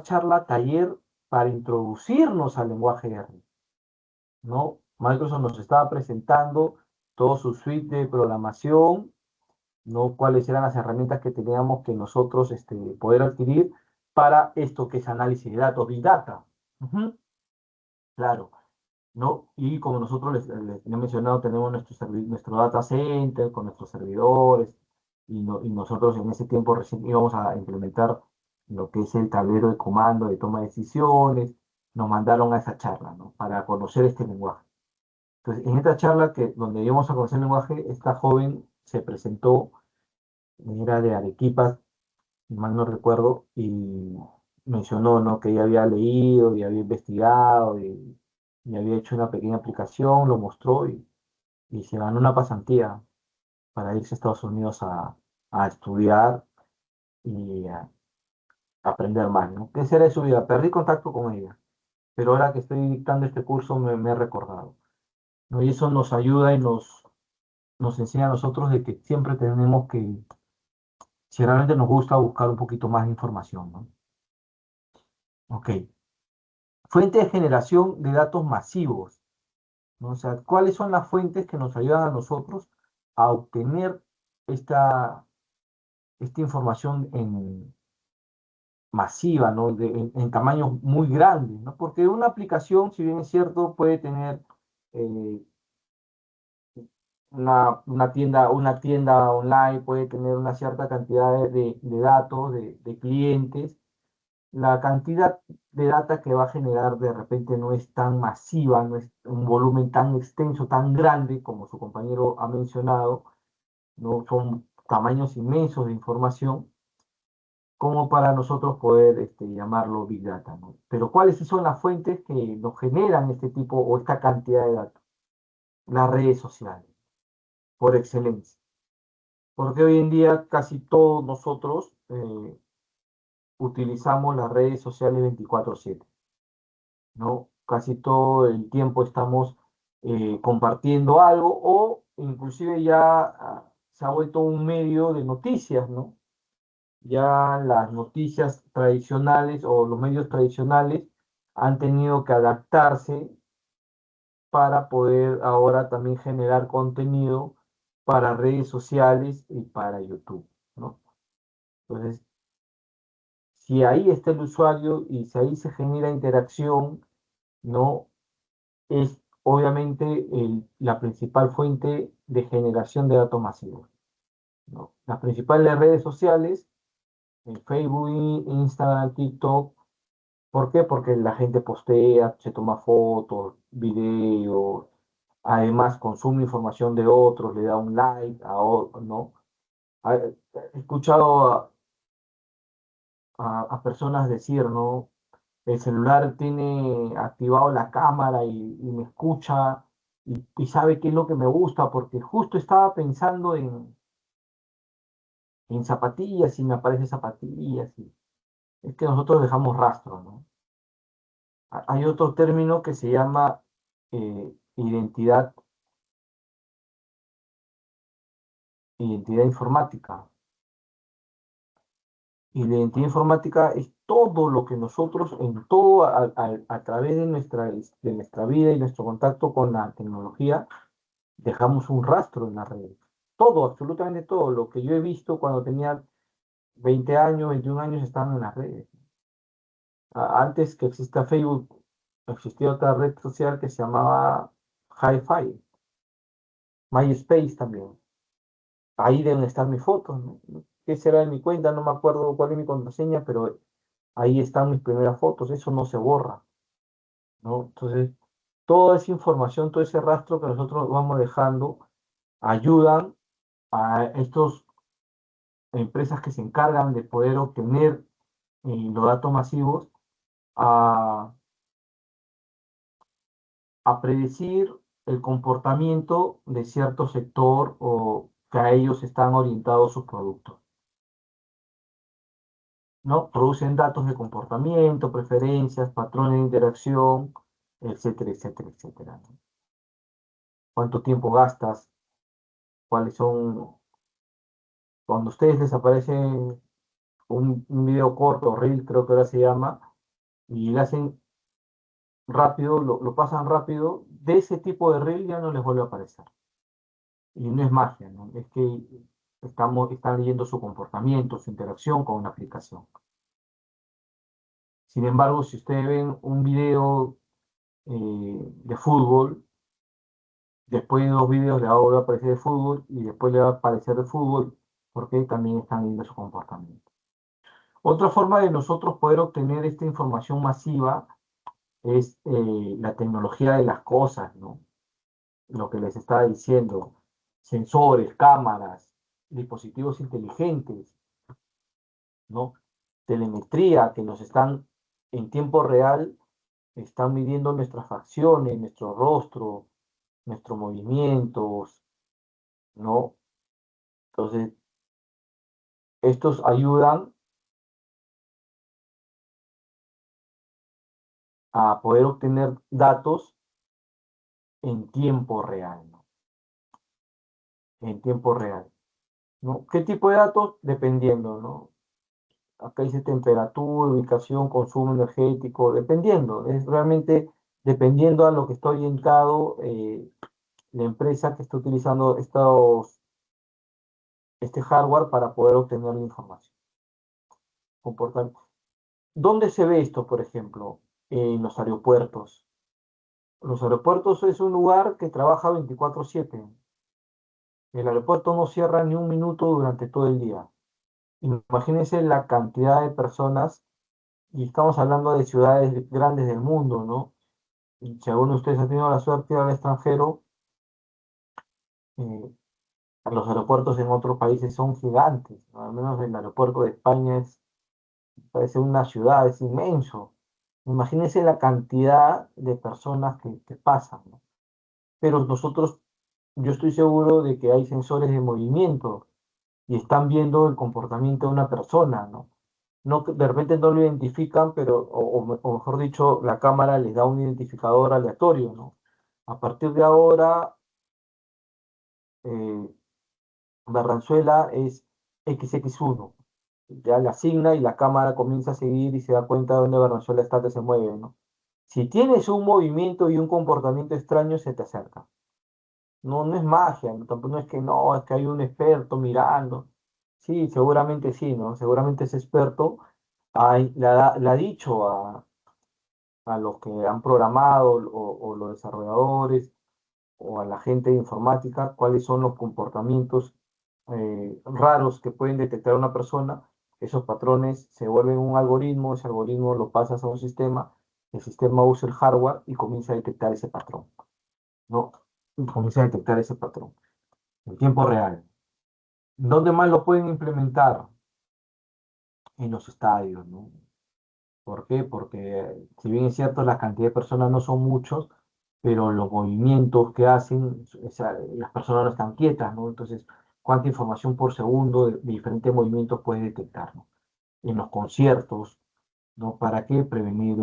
charla taller para introducirnos al lenguaje R, ¿no? Microsoft nos estaba presentando todo su suite de programación, ¿no? Cuáles eran las herramientas que teníamos que nosotros poder adquirir para esto que es análisis de datos, Big Data. Ujú, claro, ¿no? Y como nosotros les he mencionado, tenemos nuestro data center con nuestros servidores y nosotros en ese tiempo recién íbamos a implementar lo que es el tablero de comando de toma de decisiones. Nos mandaron a esa charla, ¿no? Para conocer este lenguaje. Entonces, en esta charla donde íbamos a conocer el lenguaje, esta joven se presentó, era de Arequipa, si mal no recuerdo, y mencionó, ¿no? Que ella había leído y había investigado y había hecho una pequeña aplicación, lo mostró y se ganó una pasantía para irse a Estados Unidos a estudiar y a aprender más, ¿no? ¿Qué será de su vida? Perdí contacto con ella, pero ahora que estoy dictando este curso me he recordado, ¿no? Y eso nos ayuda y nos enseña a nosotros de que siempre tenemos que, si realmente nos gusta, buscar un poquito más de información, ¿no? Ok. Fuente de generación de datos masivos, ¿no? O sea, ¿cuáles son las fuentes que nos ayudan a nosotros a obtener esta información masiva, ¿no? En tamaños muy grandes, ¿no? Porque una aplicación, si bien es cierto, puede tener eh, una tienda online, puede tener una cierta cantidad de datos, de clientes. La cantidad de data que va a generar de repente no es tan masiva, no es un volumen tan extenso, tan grande como su compañero ha mencionado, no son tamaños inmensos de información como para nosotros poder llamarlo Big Data, ¿no? Pero ¿cuáles sí son las fuentes que nos generan este tipo o esta cantidad de datos? Las redes sociales. por excelencia. Porque hoy en día casi todos nosotros utilizamos las redes sociales 24/7, ¿no? Casi todo el tiempo estamos compartiendo algo o inclusive ya se ha vuelto un medio de noticias, ¿no? Ya las noticias tradicionales o los medios tradicionales han tenido que adaptarse para poder ahora también generar contenido para redes sociales y para YouTube, ¿no? Entonces, si ahí está el usuario y si ahí se genera interacción, ¿no? Es obviamente la principal fuente de generación de datos masivos, ¿no? Las principales redes sociales, Facebook, Instagram, TikTok. ¿Por qué? Porque la gente postea, se toma fotos, videos, además consume información de otros, le da un like a otros, ¿no? He escuchado a personas decir, ¿no? El celular tiene activado la cámara y me escucha y sabe qué es lo que me gusta porque justo estaba pensando en zapatillas y me aparece zapatillas. Es que nosotros dejamos rastro, ¿no? Hay otro término que se llama identidad informática. Y la identidad informática es todo lo que nosotros, en todo, a través de nuestra vida y nuestro contacto con la tecnología, dejamos un rastro en la red. Todo, absolutamente todo. Lo que yo he visto cuando tenía 20 años, 21 años, estaban en las redes. Antes que exista Facebook, existía otra red social que se llamaba Hi-Fi, MySpace también. Ahí deben estar mis fotos, ¿no? ¿Qué será de mi cuenta? No me acuerdo cuál es mi contraseña, pero ahí están mis primeras fotos, eso no se borra, ¿no? Entonces, toda esa información, todo ese rastro que nosotros vamos dejando, ayudan a estas empresas que se encargan de poder obtener los datos masivos a, a predecir el comportamiento de cierto sector o que a ellos están orientados sus productos, ¿no? Producen datos de comportamiento, preferencias, patrones de interacción, etcétera, etcétera, etcétera, ¿no? ¿Cuánto tiempo gastas? ¿Cuáles son? Cuando a ustedes les aparece un video corto, reel creo que ahora se llama, y le hacen rápido, lo pasan rápido, de ese tipo de reel ya no les vuelve a aparecer. Y no es magia, ¿no? Es que están leyendo su comportamiento, su interacción con una aplicación. Sin embargo, si ustedes ven un video de fútbol, después de 2 videos le va a volver a aparecer de fútbol y después le va a aparecer de fútbol porque también están viendo su comportamiento. Otra forma de nosotros poder obtener esta información masiva es la tecnología de las cosas, ¿no? Lo que les estaba diciendo, sensores, cámaras, dispositivos inteligentes, ¿no? Telemetría que nos están en tiempo real, están midiendo nuestras facciones, nuestro rostro, nuestros movimientos, ¿no? Entonces, estos ayudan a poder obtener datos en tiempo real, ¿no? En tiempo real, ¿no? ¿Qué tipo de datos? Dependiendo, ¿no? Acá dice temperatura, ubicación, consumo energético, dependiendo, es realmente dependiendo a lo que está orientado la empresa que está utilizando este hardware para poder obtener la información. ¿Dónde se ve esto, por ejemplo? En los aeropuertos. Los aeropuertos es un lugar que trabaja 24/7. El aeropuerto no cierra ni un minuto durante todo el día. Imagínense la cantidad de personas, y estamos hablando de ciudades grandes del mundo, ¿no? Y si alguno de ustedes ha tenido la suerte de ir al extranjero, eh, los aeropuertos en otros países son gigantes, ¿no? Al menos el aeropuerto de España parece una ciudad, es inmenso. Imagínense la cantidad de personas que pasan, ¿no? Pero nosotros yo estoy seguro de que hay sensores de movimiento y están viendo el comportamiento de una persona, ¿no? No, de repente no lo identifican, pero, o mejor dicho, la cámara les da un identificador aleatorio, ¿no? A partir de ahora, eh, Barranzuela es XX1. Ya le asigna y la cámara comienza a seguir y se da cuenta de dónde Barranzuela está que se mueve, ¿no? Si tienes un movimiento y un comportamiento extraño, se te acerca. No, no es magia, ¿no? Tampoco no es que no, es que hay un experto mirando. Sí, seguramente sí, ¿no? Seguramente ese experto le ha dicho a los que han programado o los desarrolladores o a la gente de informática cuáles son los comportamientos raros que pueden detectar una persona. Esos patrones se vuelven un algoritmo, ese algoritmo lo pasas a un sistema, el sistema usa el hardware y comienza a detectar ese patrón, ¿no? Y comienza a detectar ese patrón en tiempo real. ¿Dónde más lo pueden implementar? En los estadios, ¿no? ¿Por qué? Porque si bien es cierto, la cantidad de personas no son muchos, pero los movimientos que hacen, o sea, las personas no están quietas, ¿no? Entonces, ¿cuánta información por segundo de diferentes movimientos puede detectar, ¿no? En los conciertos, ¿no? ¿Para qué? Prevenir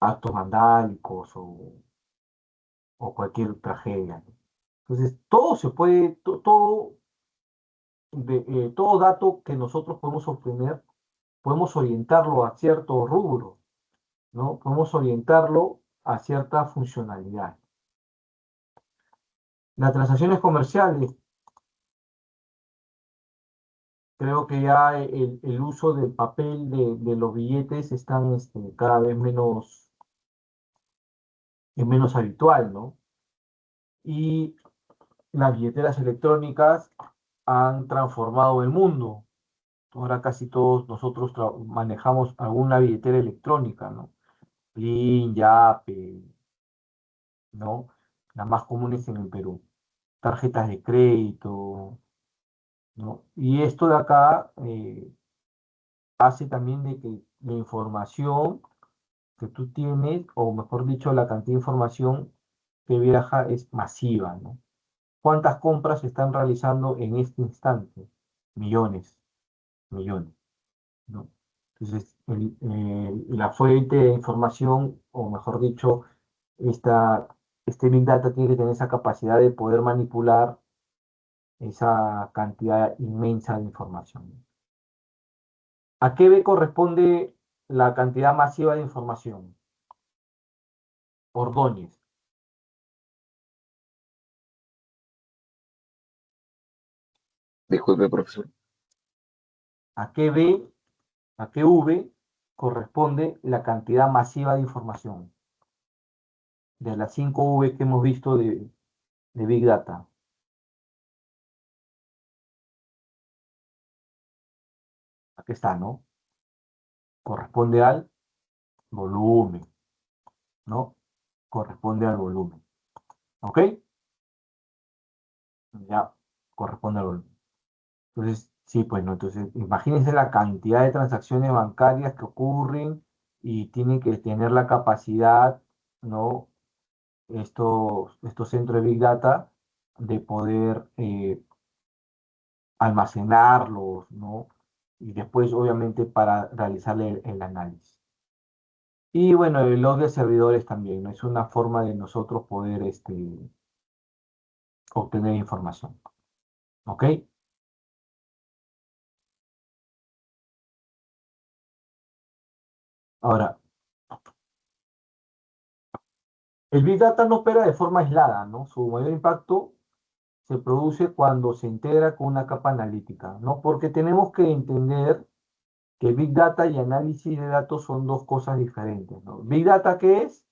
actos vandálicos o cualquier tragedia, ¿no? Entonces, todo se puede, todo dato que nosotros podemos obtener, podemos orientarlo a ciertos rubros, ¿no? Podemos orientarlo a cierta funcionalidad. Las transacciones comerciales, creo que ya el uso del papel de los billetes están cada vez es menos habitual, ¿no? Y las billeteras electrónicas han transformado el mundo. Ahora casi todos nosotros manejamos alguna billetera electrónica, ¿no? Plin, Yape, ¿no? Las más comunes en el Perú. Tarjetas de crédito, ¿no? Y esto de acá hace también de que la información que tú tienes, o mejor dicho, la cantidad de información que viaja es masiva, ¿no? ¿Cuántas compras se están realizando en este instante? Millones, millones, ¿no? Entonces, la fuente de información, o mejor dicho, este Big Data tiene que tener esa capacidad de poder manipular esa cantidad inmensa de información. ¿A qué B corresponde la cantidad masiva de información? Ordóñez. Disculpe, profesor. ¿A qué B, a qué V corresponde la cantidad masiva de información? De las 5 V que hemos visto de Big Data. Aquí está, ¿no? Corresponde al volumen, ¿no? Corresponde al volumen. ¿Ok? Ya, corresponde al volumen. Entonces, sí, pues no. Entonces, imagínense la cantidad de transacciones bancarias que ocurren y tienen que tener la capacidad, ¿no? Estos centros de Big Data de poder almacenarlos, ¿no? Y después, obviamente, para realizarle el análisis. Y bueno, el log de servidores también, ¿no? Es una forma de nosotros poder obtener información. ¿Ok? Ahora, el Big Data no opera de forma aislada, ¿no? Su mayor impacto se produce cuando se integra con una capa analítica, ¿no? Porque tenemos que entender que Big Data y análisis de datos son dos cosas diferentes, ¿no? Big Data, ¿qué es?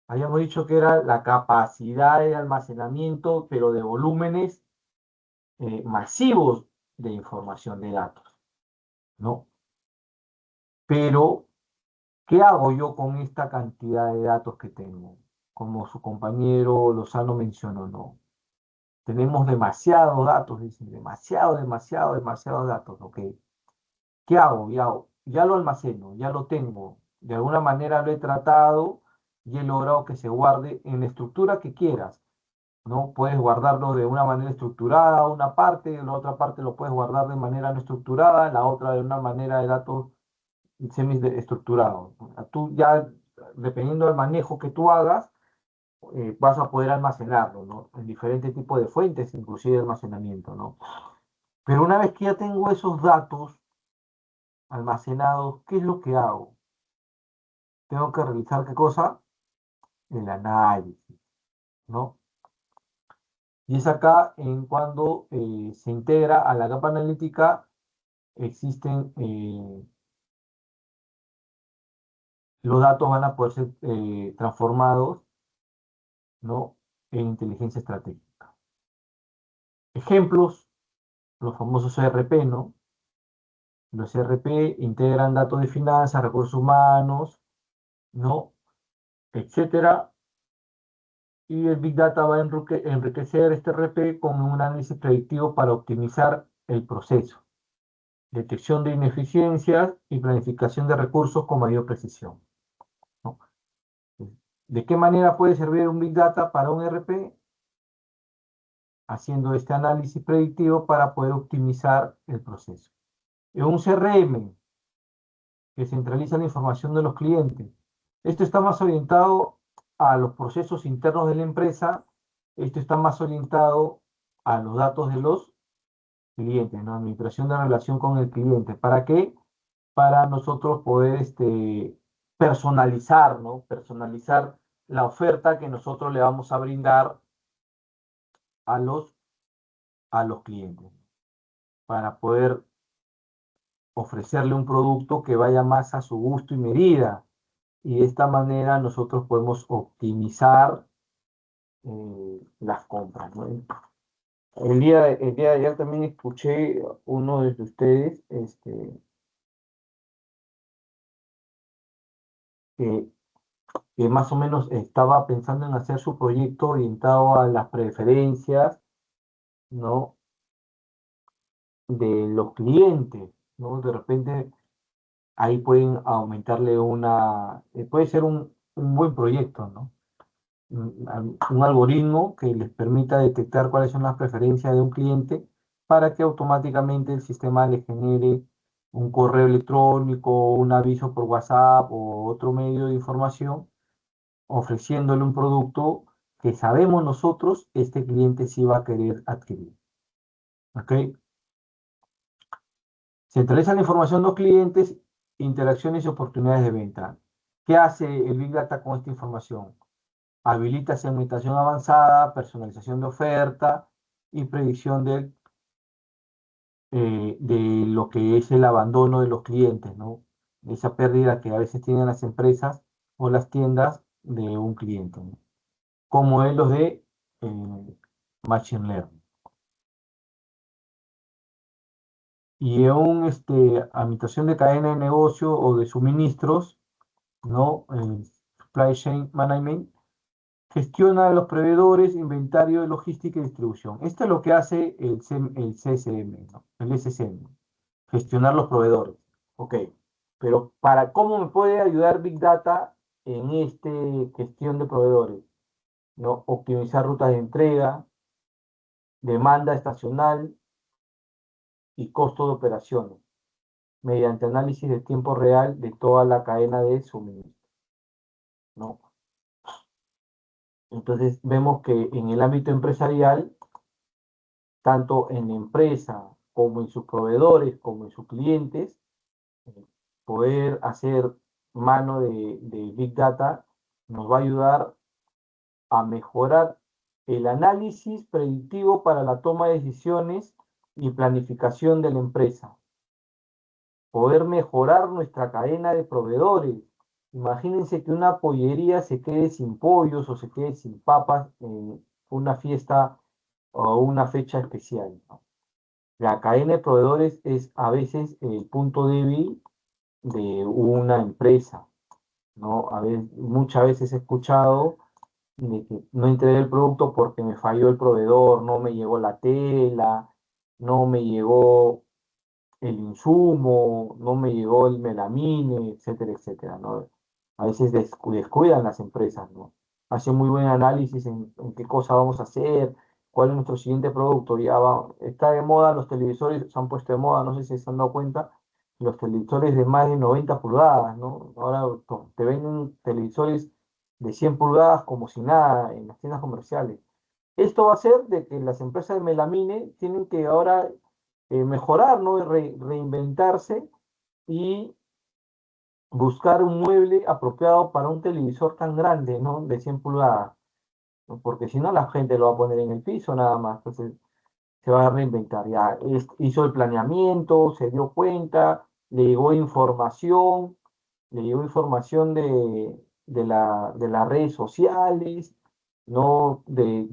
Habíamos dicho que era la capacidad de almacenamiento, pero de volúmenes masivos de información de datos, ¿no? Pero, ¿qué hago yo con esta cantidad de datos que tengo? Como su compañero Lozano mencionó, ¿no? Tenemos demasiados datos, dicen, demasiados datos, ¿ok? ¿Qué hago? Ya lo almaceno, ya lo tengo. De alguna manera lo he tratado y he logrado que se guarde en la estructura que quieras, ¿no? Puedes guardarlo de una manera estructurada, una parte, la otra parte lo puedes guardar de manera no estructurada, la otra de una manera de datos semi-estructurado. Tú ya, dependiendo del manejo que tú hagas, vas a poder almacenarlo, ¿no? En diferentes tipos de fuentes, inclusive de almacenamiento, ¿no? Pero una vez que ya tengo esos datos almacenados, ¿qué es lo que hago? Tengo que realizar qué cosa? El análisis, ¿no? Y es acá en cuando se integra a la capa analítica, existen, los datos van a poder ser transformados, ¿no? En inteligencia estratégica. Ejemplos, los famosos ERP, ¿no? Los ERP integran datos de finanzas, recursos humanos, ¿no? Etcétera. Y el Big Data va a enriquecer este RP con un análisis predictivo para optimizar el proceso, detección de ineficiencias y planificación de recursos con mayor precisión, ¿no? ¿De qué manera puede servir un Big Data para un RP? Haciendo este análisis predictivo para poder optimizar el proceso. En un CRM que centraliza la información de los clientes. Esto está más orientado a los procesos internos de la empresa, esto está más orientado a los datos de los clientes, ¿no? Administración de relación con el cliente. ¿Para qué? Para nosotros poder personalizar, ¿no? Personalizar la oferta que nosotros le vamos a brindar a los clientes, para poder ofrecerle un producto que vaya más a su gusto y medida. Y de esta manera nosotros podemos optimizar las compras, ¿no? El día de ayer también escuché uno de ustedes que, que más o menos estaba pensando en hacer su proyecto orientado a las preferencias, ¿no? De los clientes, ¿no? De repente ahí pueden aumentarle puede ser un buen proyecto, ¿no? Un algoritmo que les permita detectar cuáles son las preferencias de un cliente para que automáticamente el sistema le genere un correo electrónico, un aviso por WhatsApp o otro medio de información ofreciéndole un producto que sabemos nosotros este cliente sí va a querer adquirir. ¿Ok? Centraliza la información de los clientes, interacciones y oportunidades de venta. ¿Qué hace el Big Data con esta información? Habilita segmentación avanzada, personalización de oferta y predicción de lo que es el abandono de los clientes, ¿no? Esa pérdida que a veces tienen las empresas o las tiendas de un cliente, ¿no? Con modelos de Machine Learning. Y en administración de cadena de negocio o de suministros, ¿no? Supply Chain Management, gestiona los proveedores, inventario, logística y distribución. Esto es lo que hace el CSM, ¿no? El SCM, gestionar los proveedores. Ok, pero ¿cómo me puede ayudar Big Data en gestión de proveedores? ¿No? Optimizar rutas de entrega, demanda estacional y costo de operaciones, mediante análisis de tiempo real de toda la cadena de suministro, ¿no? Entonces vemos que en el ámbito empresarial, tanto en la empresa como en sus proveedores, como en sus clientes, poder hacer mano de Big Data nos va a ayudar a mejorar el análisis predictivo para la toma de decisiones y planificación de la empresa. Poder mejorar nuestra cadena de proveedores. Imagínense que una pollería se quede sin pollos o se quede sin papas en una fiesta o una fecha especial, ¿no? La cadena de proveedores es a veces el punto débil de una empresa, ¿no? Muchas veces he escuchado de que no entregué el producto porque me falló el proveedor, no me llegó la tela, no me llegó el insumo, no me llegó el melamine, etcétera, etcétera, ¿no? A veces descuidan las empresas, ¿no? Hacen muy buen análisis en qué cosa vamos a hacer, cuál es nuestro siguiente producto. Está de moda los televisores, se han puesto de moda, no sé si se han dado cuenta, los televisores de más de 90 pulgadas, ¿no? Ahora te venden televisores de 100 pulgadas como si nada en las tiendas comerciales. Esto va a hacer de que las empresas de melamine tienen que ahora mejorar, ¿no? Y reinventarse y buscar un mueble apropiado para un televisor tan grande, ¿no? De 100 pulgadas, ¿no? Porque si no la gente lo va a poner en el piso nada más, entonces se va a reinventar. Ya hizo el planeamiento, se dio cuenta, le llegó información de las redes sociales, ¿no? De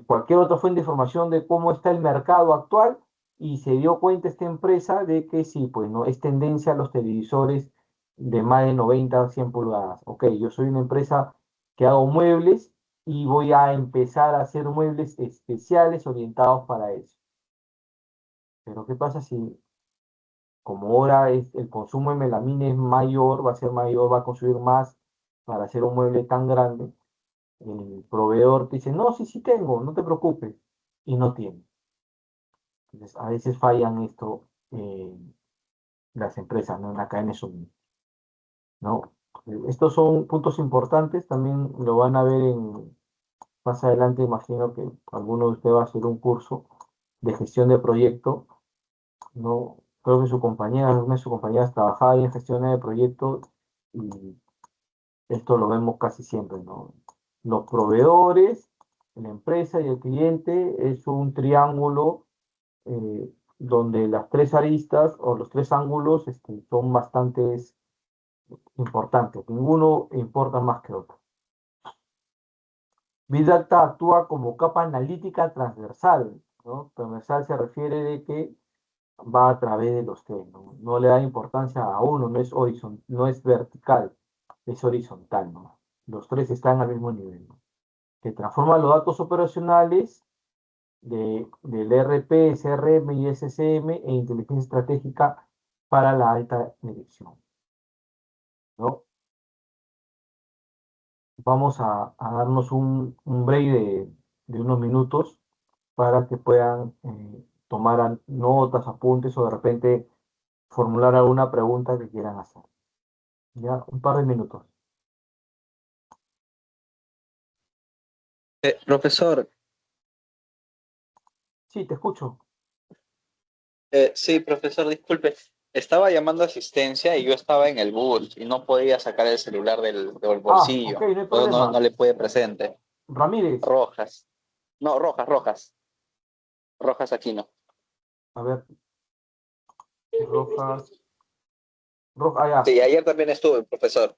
cualquier otra fuente de información de cómo está el mercado actual y se dio cuenta esta empresa de que sí, pues no es tendencia a los televisores de más de 90 a 100 pulgadas. Ok, yo soy una empresa que hago muebles y voy a empezar a hacer muebles especiales orientados para eso. Pero ¿qué pasa si como ahora el consumo de melamina es mayor, va a ser mayor, va a consumir más para hacer un mueble tan grande? El proveedor te dice, no, sí, sí tengo, no te preocupes, y no tiene. Entonces, a veces fallan esto las empresas, ¿no? En la cadena de suministro, ¿no? Estos son puntos importantes, también lo van a ver más adelante, imagino que alguno de ustedes va a hacer un curso de gestión de proyecto, ¿no? Creo que una de sus compañeras trabajaba ahí en gestión de proyectos y esto lo vemos casi siempre, ¿no? Los proveedores, la empresa y el cliente es un triángulo donde las tres aristas o los tres ángulos son bastante importantes. Ninguno importa más que otro. Big Data actúa como capa analítica transversal, ¿no? Transversal se refiere de que va a través de los tres, ¿no? No le da importancia a uno, no es vertical, es horizontal, ¿no? Los tres están al mismo nivel, ¿no? Que transforma los datos operacionales del ERP, CRM y SCM e inteligencia estratégica para la alta dirección, ¿no? Vamos a darnos un break de unos minutos para que puedan tomar notas, apuntes o de repente formular alguna pregunta que quieran hacer. Ya, un par de minutos. Profesor, Sí, te escucho. sí, profesor, disculpe. Estaba llamando a asistencia y yo estaba en el bus y no podía sacar el celular del Ah, ok, bolsillo. no hay No, problema. no le pude presente. Ramírez, Rojas. No, Rojas. Rojas Aquino. a ver, Rojas, ya, Sí, ayer también estuve, profesor.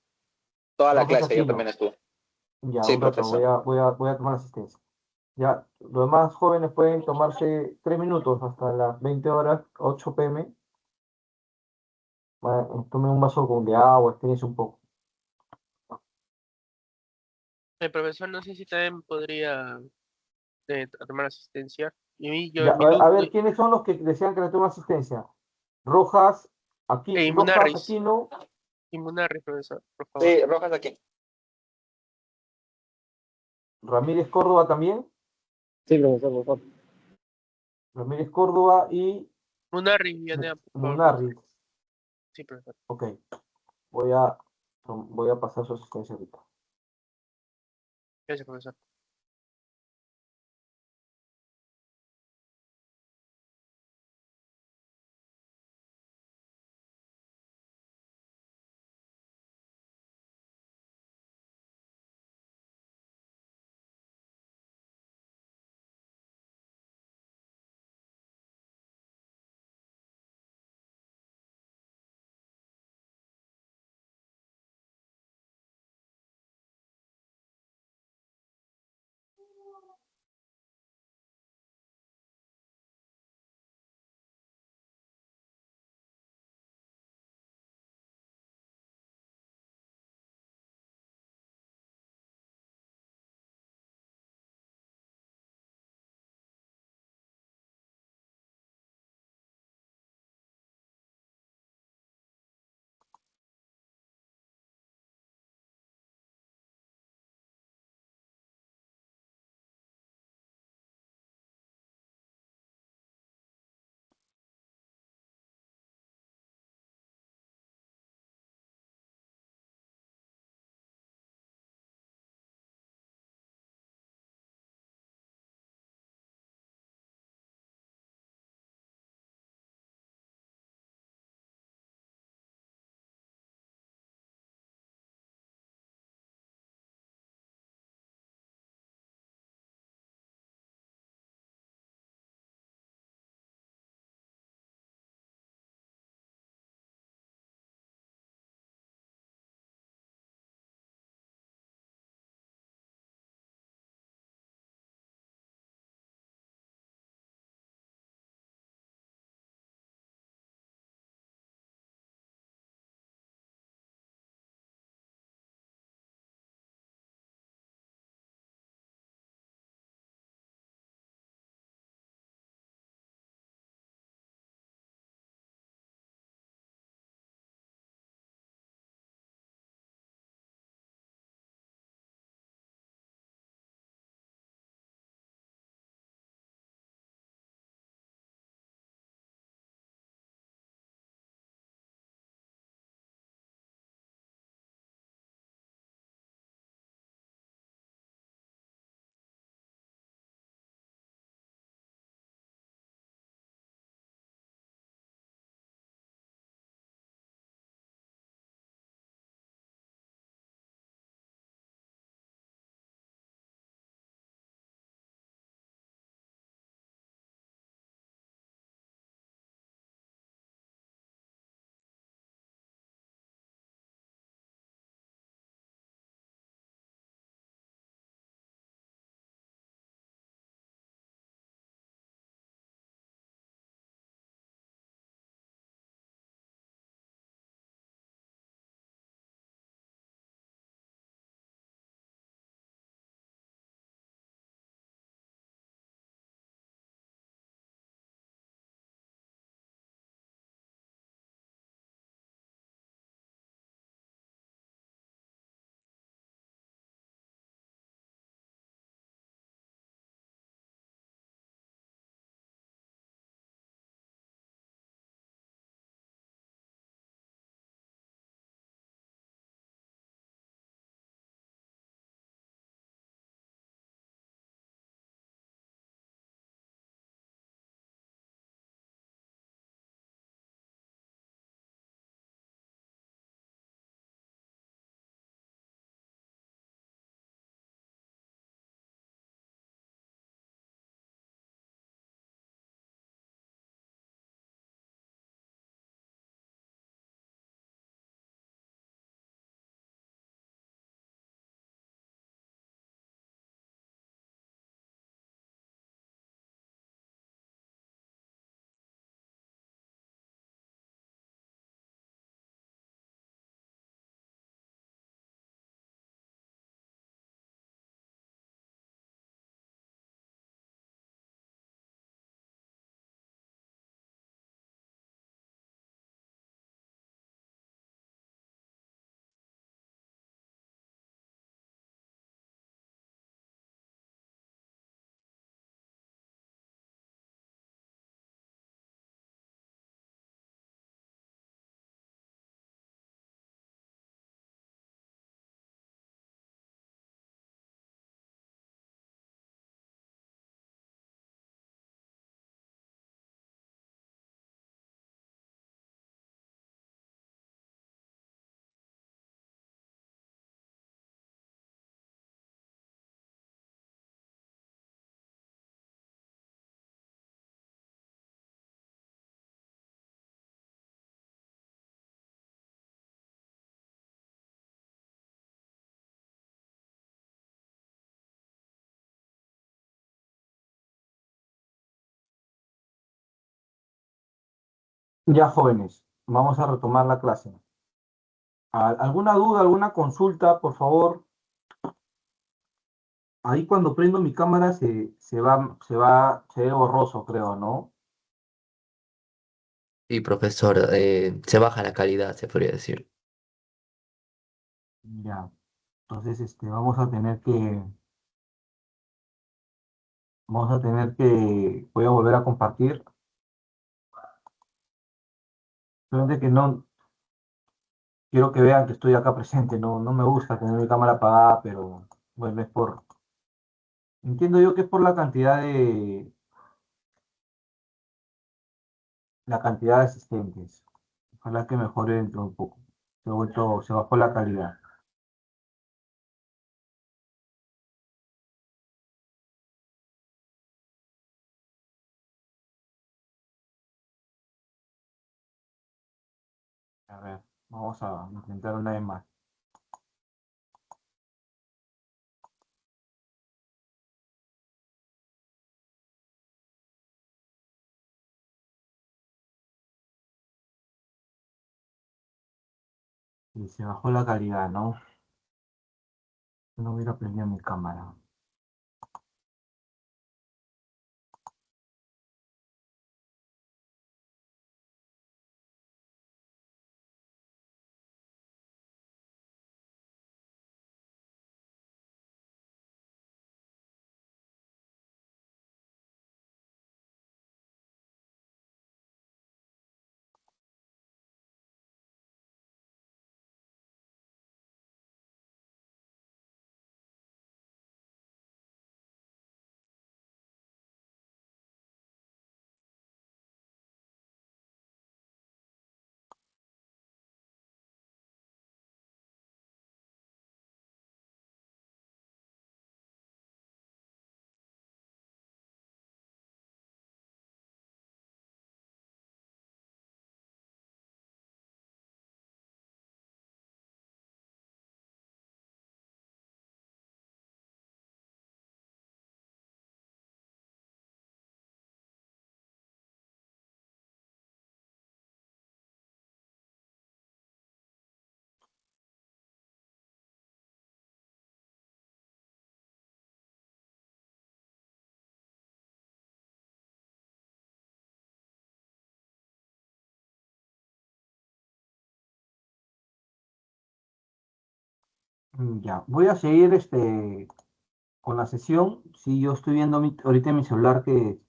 Toda la Rojas clase, ayer también Aquino. estuve. Ya, Sí, un rato, profesor. voy a tomar asistencia. Ya, los demás jóvenes pueden tomarse 3 minutos hasta las 20 horas, 8 p.m. Tomen un vaso de agua, estírense un poco. El profesor no sé si también podría tomar asistencia. Ya, Mi a luz, ver, ¿quiénes son los que desean que le tome asistencia? Rojas, Rojas, Inmunarris, Aquino, Inmunarris, profesor, por favor. Sí, Rojas Aquino. Ramírez Córdoba también, Sí, profesor, por favor. Ramírez Córdoba y Inmunarris, Villanea, por favor, profesor. Munarri. Sí, profesor. Ok, voy a pasar su asistencia ahorita. Gracias, profesor. Ya, jóvenes, vamos a retomar la clase. ¿Alguna duda, alguna consulta, por favor? Ahí cuando prendo mi cámara se ve borroso, creo, ¿no? Sí, profesor, se baja la calidad, se podría decir. Ya. Entonces, voy a volver a compartir. Solamente que no, quiero que vean que estoy acá presente, no me gusta tener mi cámara apagada, pero bueno, entiendo yo que es por la cantidad de asistentes. Ojalá que mejore dentro de un poco. Se bajó la calidad. A ver, vamos a intentar una vez más. Y se bajó la calidad, ¿no? No hubiera prendido mi cámara. Ya, voy a seguir con la sesión. Sí, yo estoy viendo ahorita en mi celular que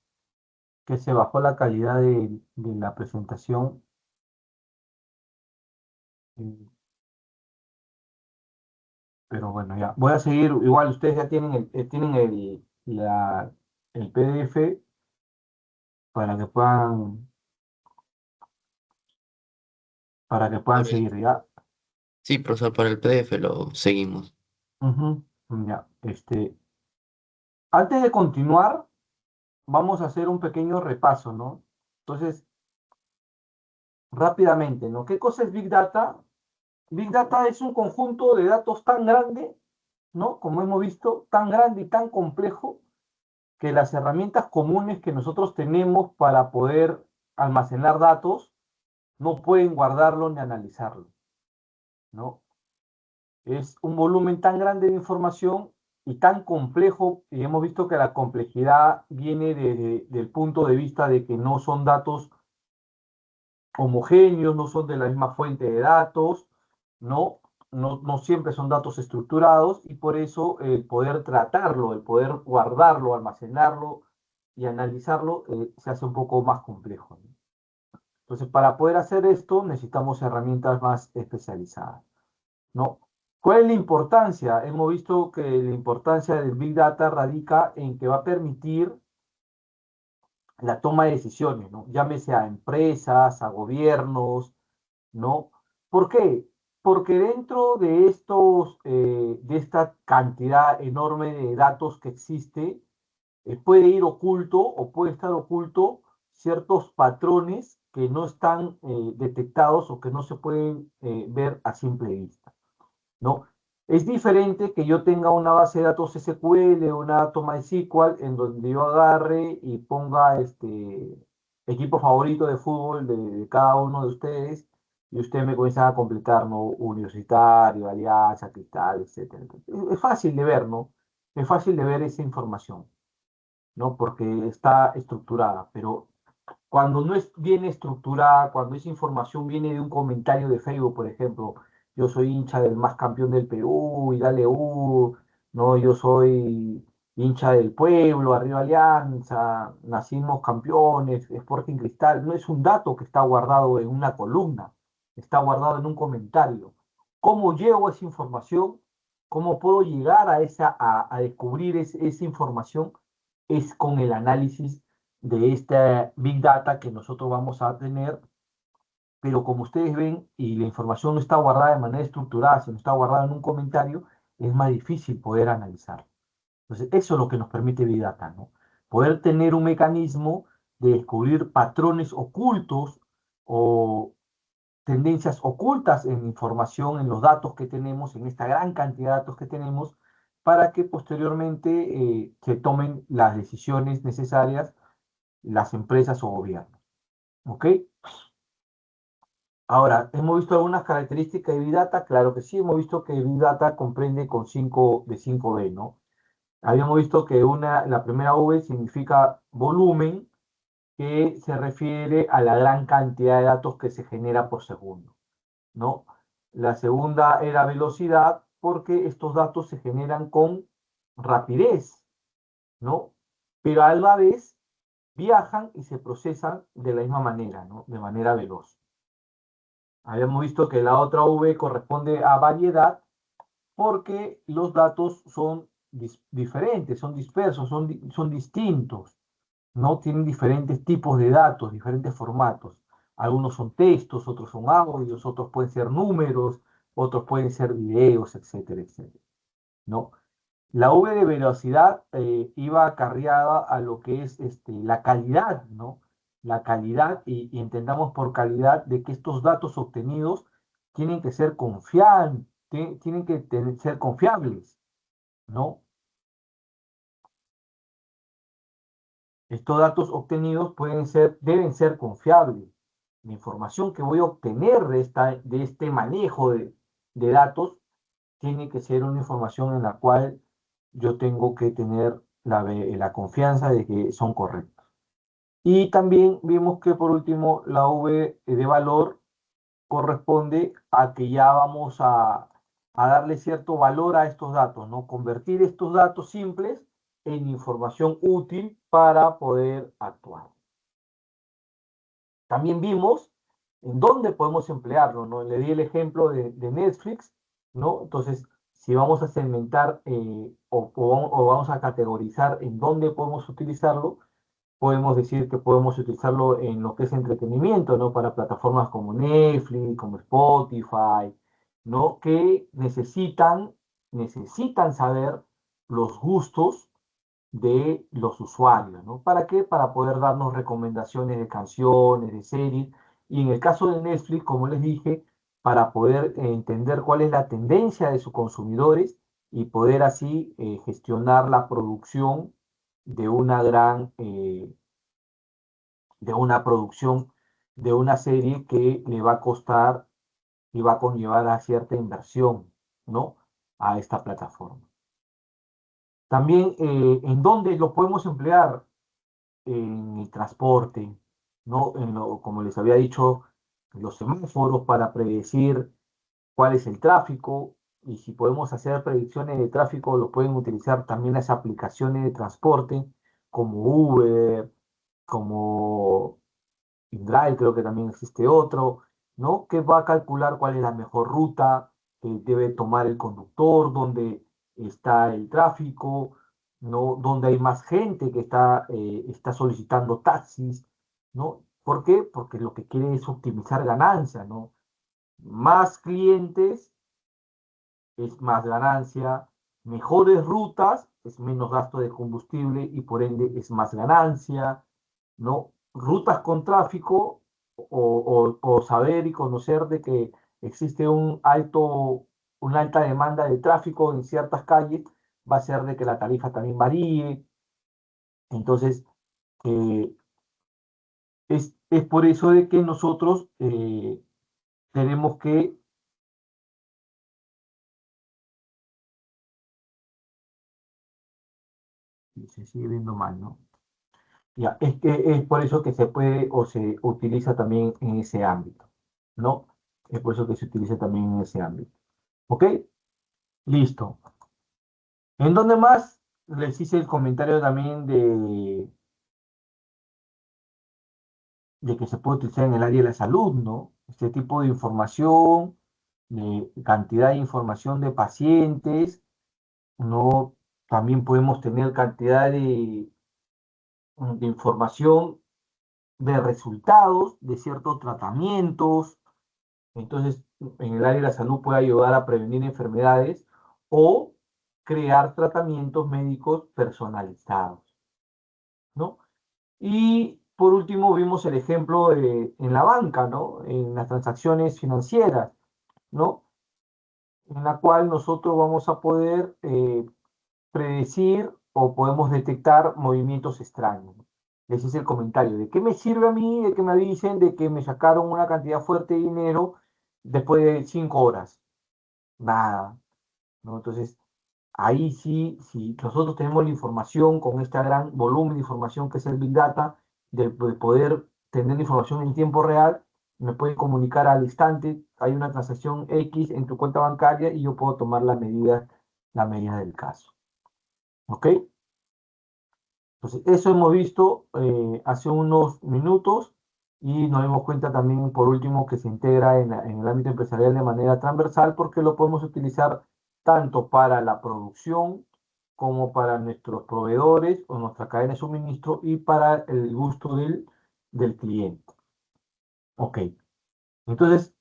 se bajó la calidad de la presentación. eh, Pero bueno, ya. Voy a seguir. Igual ustedes ya tienen el PDF para que puedan seguir, ¿ya? Sí, profesor, para el PDF lo seguimos. Ujú, ya. Antes de continuar, vamos a hacer un pequeño repaso, ¿no? Entonces, rápidamente, ¿no? ¿Qué cosa es Big Data? Big Data es un conjunto de datos tan grande, ¿no? Como hemos visto, tan grande y tan complejo que las herramientas comunes que nosotros tenemos para poder almacenar datos no pueden guardarlo ni analizarlo, ¿no? Es un volumen tan grande de información y tan complejo, y hemos visto que la complejidad viene del punto de vista de que no son datos homogéneos, no son de la misma fuente de datos, ¿no? No siempre son datos estructurados y por eso el poder tratarlo, el poder guardarlo, almacenarlo y analizarlo se hace un poco más complejo, ¿no? Entonces, para poder hacer esto necesitamos herramientas más especializadas, ¿no? ¿Cuál es la importancia? Hemos visto que la importancia del Big Data radica en que va a permitir la toma de decisiones, ¿no? Llámese a empresas, a gobiernos, ¿no? ¿Por qué? Porque dentro de esta cantidad enorme de datos que existe, puede ir oculto o puede estar oculto ciertos patrones que no están detectados o que no se pueden ver a simple vista, ¿no? Es diferente que yo tenga una base de datos SQL o una toma de SQL en donde yo agarre y ponga equipo favorito de fútbol de cada uno de ustedes y ustedes me comienzan a completar, ¿no? Universitario, Alianza, Cristal, etcétera. Es fácil de ver, ¿no? Es fácil de ver esa información, ¿no? Porque está estructurada, pero cuando no es bien estructurada, cuando esa información viene de un comentario de Facebook, por ejemplo, yo soy hincha del más campeón del Perú y dale no, yo soy hincha del pueblo, arriba Alianza, nacimos campeones, Sporting Cristal, no es un dato que está guardado en una columna, está guardado en un comentario. ¿Cómo llego a esa información? ¿Cómo puedo llegar a descubrir esa información? Es con el análisis de esta Big Data que nosotros vamos a tener, pero como ustedes ven y la información no está guardada de manera estructurada, sino está guardada en un comentario, es más difícil poder analizar. Entonces, eso es lo que nos permite Big Data, ¿no? Poder tener un mecanismo de descubrir patrones ocultos o tendencias ocultas en información, en los datos que tenemos, en esta gran cantidad de datos que tenemos, para que posteriormente se tomen las decisiones necesarias las empresas o gobiernos. ¿Ok? Ahora, ¿hemos visto algunas características de Big Data? Claro que sí, hemos visto que Big Data comprende con 5B, ¿no? Habíamos visto que la primera V significa volumen, que se refiere a la gran cantidad de datos que se genera por segundo, ¿no? La segunda era velocidad, porque estos datos se generan con rapidez, ¿no? Pero a la vez viajan y se procesan de la misma manera, ¿no? De manera veloz. Habíamos visto que la otra V corresponde a variedad porque los datos son diferentes, son dispersos, son distintos, ¿no? Tienen diferentes tipos de datos, diferentes formatos. Algunos son textos, otros son audios, otros pueden ser números, otros pueden ser videos, etcétera, etcétera, ¿no? La V de velocidad iba acarreada a lo que es la calidad, ¿no? La calidad, y entendamos por calidad de que estos datos obtenidos tienen que ser tienen que ser confiables, ¿no? Estos datos obtenidos deben ser confiables. La información que voy a obtener de este manejo de datos tiene que ser una información en la cual yo tengo que tener la confianza de que son correctos. Y también vimos que por último la V de valor corresponde a que ya vamos a darle cierto valor a estos datos, ¿no? Convertir estos datos simples en información útil para poder actuar. También vimos en dónde podemos emplearlo, ¿no? Le di el ejemplo de Netflix, ¿no? Entonces, si vamos a segmentar o vamos a categorizar en dónde podemos utilizarlo, podemos decir que podemos utilizarlo en lo que es entretenimiento, ¿no? Para plataformas como Netflix, como Spotify, ¿no? Que necesitan saber los gustos de los usuarios, ¿no? ¿Para qué? Para poder darnos recomendaciones de canciones, de series, y en el caso de Netflix, como les dije, para poder entender cuál es la tendencia de sus consumidores y poder así gestionar la producción de una de una producción de una serie que le va a costar y va a conllevar a cierta inversión, ¿no? A esta plataforma. También, ¿en dónde lo podemos emplear? En el transporte, ¿no? Como les había dicho, los semáforos para predecir cuál es el tráfico, y si podemos hacer predicciones de tráfico, lo pueden utilizar también las aplicaciones de transporte como Uber, como InDrive, creo que también existe otro, ¿no? Que va a calcular cuál es la mejor ruta que debe tomar el conductor, dónde está el tráfico, ¿no? Dónde hay más gente que está solicitando taxis, ¿no? ¿Por qué? Porque lo que quiere es optimizar ganancia, ¿no? Más clientes es más ganancia, mejores rutas es menos gasto de combustible y por ende es más ganancia, ¿no? Rutas con tráfico o saber y conocer de que existe una alta demanda de tráfico en ciertas calles va a hacer de que la tarifa también varíe. Entonces, eh, Es por eso de que nosotros tenemos que se sigue viendo mal, ¿no? Ya, es que es por eso que se puede o se utiliza también en ese ámbito, ¿no? Es por eso que se utiliza también en ese ámbito. ¿Ok? Listo. ¿En dónde más? Les hice el comentario también de que se puede utilizar en el área de la salud, ¿no? Este tipo de información, de cantidad de información de pacientes, ¿no? También podemos tener cantidad de información de resultados de ciertos tratamientos. Entonces, en el área de la salud puede ayudar a prevenir enfermedades o crear tratamientos médicos personalizados, ¿no? Y por último, vimos el ejemplo en la banca, ¿no? En las transacciones financieras, ¿no? En la cual nosotros vamos a poder predecir o podemos detectar movimientos extraños. Ese es el comentario. ¿De qué me sirve a mí de que me avisen de que me sacaron una cantidad fuerte de dinero después de 5 horas? Nada, ¿no? Entonces, ahí sí, si nosotros tenemos la información con este gran volumen de información que es el Big Data, de poder tener la información en tiempo real, me pueden comunicar al instante, hay una transacción X en tu cuenta bancaria y yo puedo tomar la medida del caso. ¿Ok? Entonces, eso hemos visto hace unos minutos y nos dimos cuenta también, por último, que se integra en el ámbito empresarial de manera transversal porque lo podemos utilizar tanto para la producción como para nuestros proveedores o nuestra cadena de suministro y para el gusto del cliente. Ok, entonces,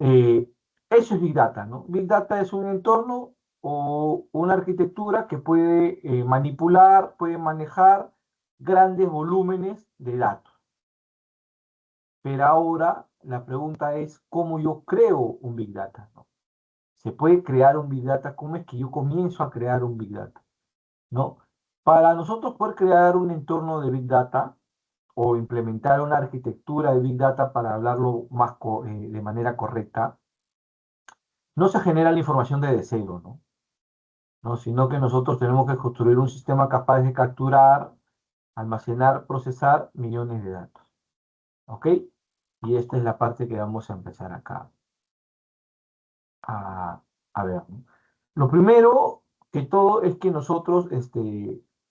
eh, eso es Big Data, ¿no? Big Data es un entorno o una arquitectura que puede manipular, puede manejar grandes volúmenes de datos. Pero ahora la pregunta es, ¿cómo yo creo un Big Data? ¿No? ¿Se puede crear un Big Data? ¿Cómo es que yo comienzo a crear un Big Data? ¿No? Para nosotros poder crear un entorno de Big Data o implementar una arquitectura de Big Data para hablarlo de manera correcta, no se genera la información desde cero, ¿no? ¿No? Sino que nosotros tenemos que construir un sistema capaz de capturar, almacenar, procesar millones de datos. ¿Ok? Y esta es la parte que vamos a empezar acá a ver, ¿no? Lo primero que todo es que nosotros,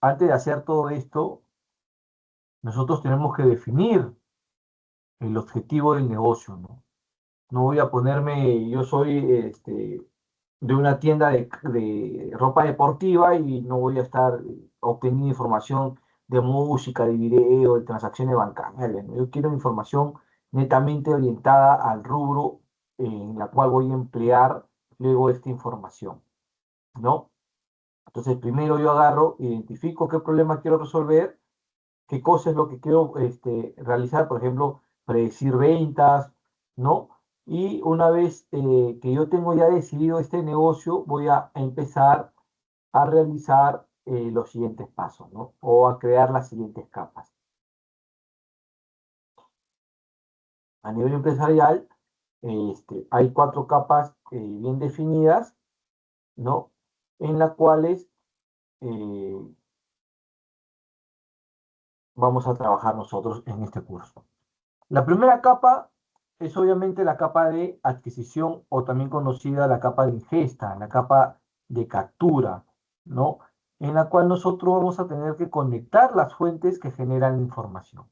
antes de hacer todo esto, nosotros tenemos que definir el objetivo del negocio, ¿no? No voy a ponerme, yo soy de una tienda de ropa deportiva y no voy a estar obteniendo información de música, de video, de transacciones bancarias, ¿no? Yo quiero información netamente orientada al rubro en la cual voy a emplear luego esta información, ¿no? Entonces, primero yo agarro, identifico qué problema quiero resolver, qué cosa es lo que quiero realizar, por ejemplo, predecir ventas, ¿no? Y una vez que yo tengo ya decidido este negocio, voy a empezar a realizar los siguientes pasos, ¿no? O a crear las siguientes capas. A nivel empresarial, hay 4 capas bien definidas, ¿no? En las cuales vamos a trabajar nosotros en este curso. La primera capa es obviamente la capa de adquisición o también conocida la capa de ingesta, la capa de captura, ¿no? En la cual nosotros vamos a tener que conectar las fuentes que generan información,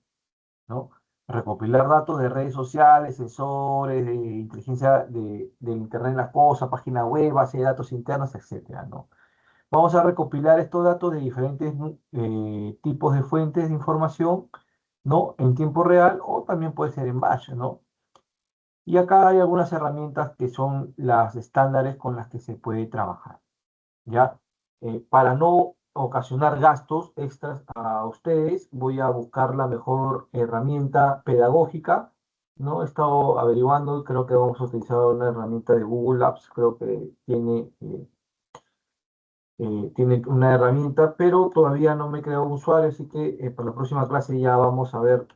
¿no? Recopilar datos de redes sociales, sensores, de inteligencia del Internet de las cosas, página web, base de datos internas, etcétera, ¿no? Vamos a recopilar estos datos de diferentes tipos de fuentes de información, ¿no? En tiempo real o también puede ser en batch, ¿no? Y acá hay algunas herramientas que son las estándares con las que se puede trabajar, ¿ya? Para no ocasionar gastos extras a ustedes, voy a buscar la mejor herramienta pedagógica, ¿no? He estado averiguando y creo que vamos a utilizar una herramienta de Google Apps, creo que tiene tiene una herramienta, pero todavía no me he creado un usuario, así que para la próxima clase ya vamos a ver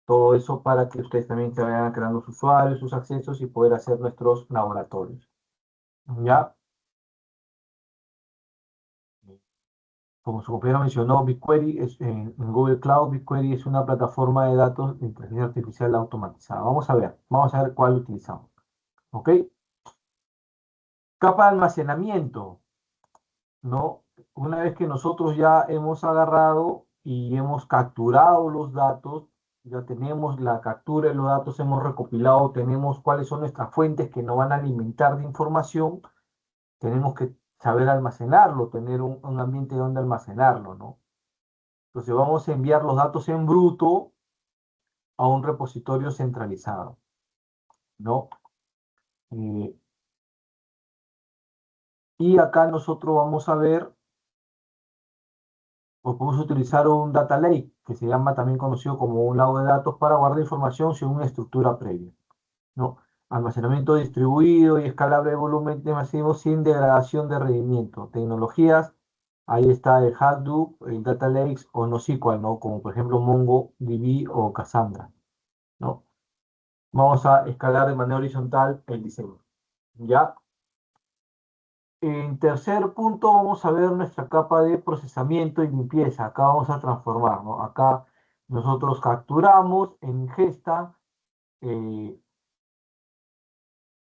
todo eso para que ustedes también se vayan creando sus usuarios, sus accesos y poder hacer nuestros laboratorios. ¿Ya? Como su compañero mencionó, BigQuery en Google Cloud, BigQuery es una plataforma de datos de inteligencia artificial automatizada. Vamos a ver cuál utilizamos. ¿Ok? Capa de almacenamiento, ¿no? Una vez que nosotros ya hemos agarrado y hemos capturado los datos, ya tenemos la captura de los datos, hemos recopilado, tenemos cuáles son nuestras fuentes que nos van a alimentar de información, tenemos que saber almacenarlo, tener un ambiente donde almacenarlo, ¿no? Entonces vamos a enviar los datos en bruto a un repositorio centralizado, ¿no? Eh, y acá nosotros vamos a ver, o podemos utilizar un data lake, que se llama también conocido como un lago de datos para guardar información sin una estructura previa, ¿no? Almacenamiento distribuido y escalable de volumen de masivo sin degradación de rendimiento. Tecnologías, ahí está el Hadoop, el Data Lakes o NoSQL, ¿no? Como por ejemplo MongoDB o Cassandra, ¿no? Vamos a escalar de manera horizontal el diseño, ¿ya? En tercer punto vamos a ver nuestra capa de procesamiento y limpieza. Acá vamos a transformar, ¿no? Acá nosotros capturamos en ingesta,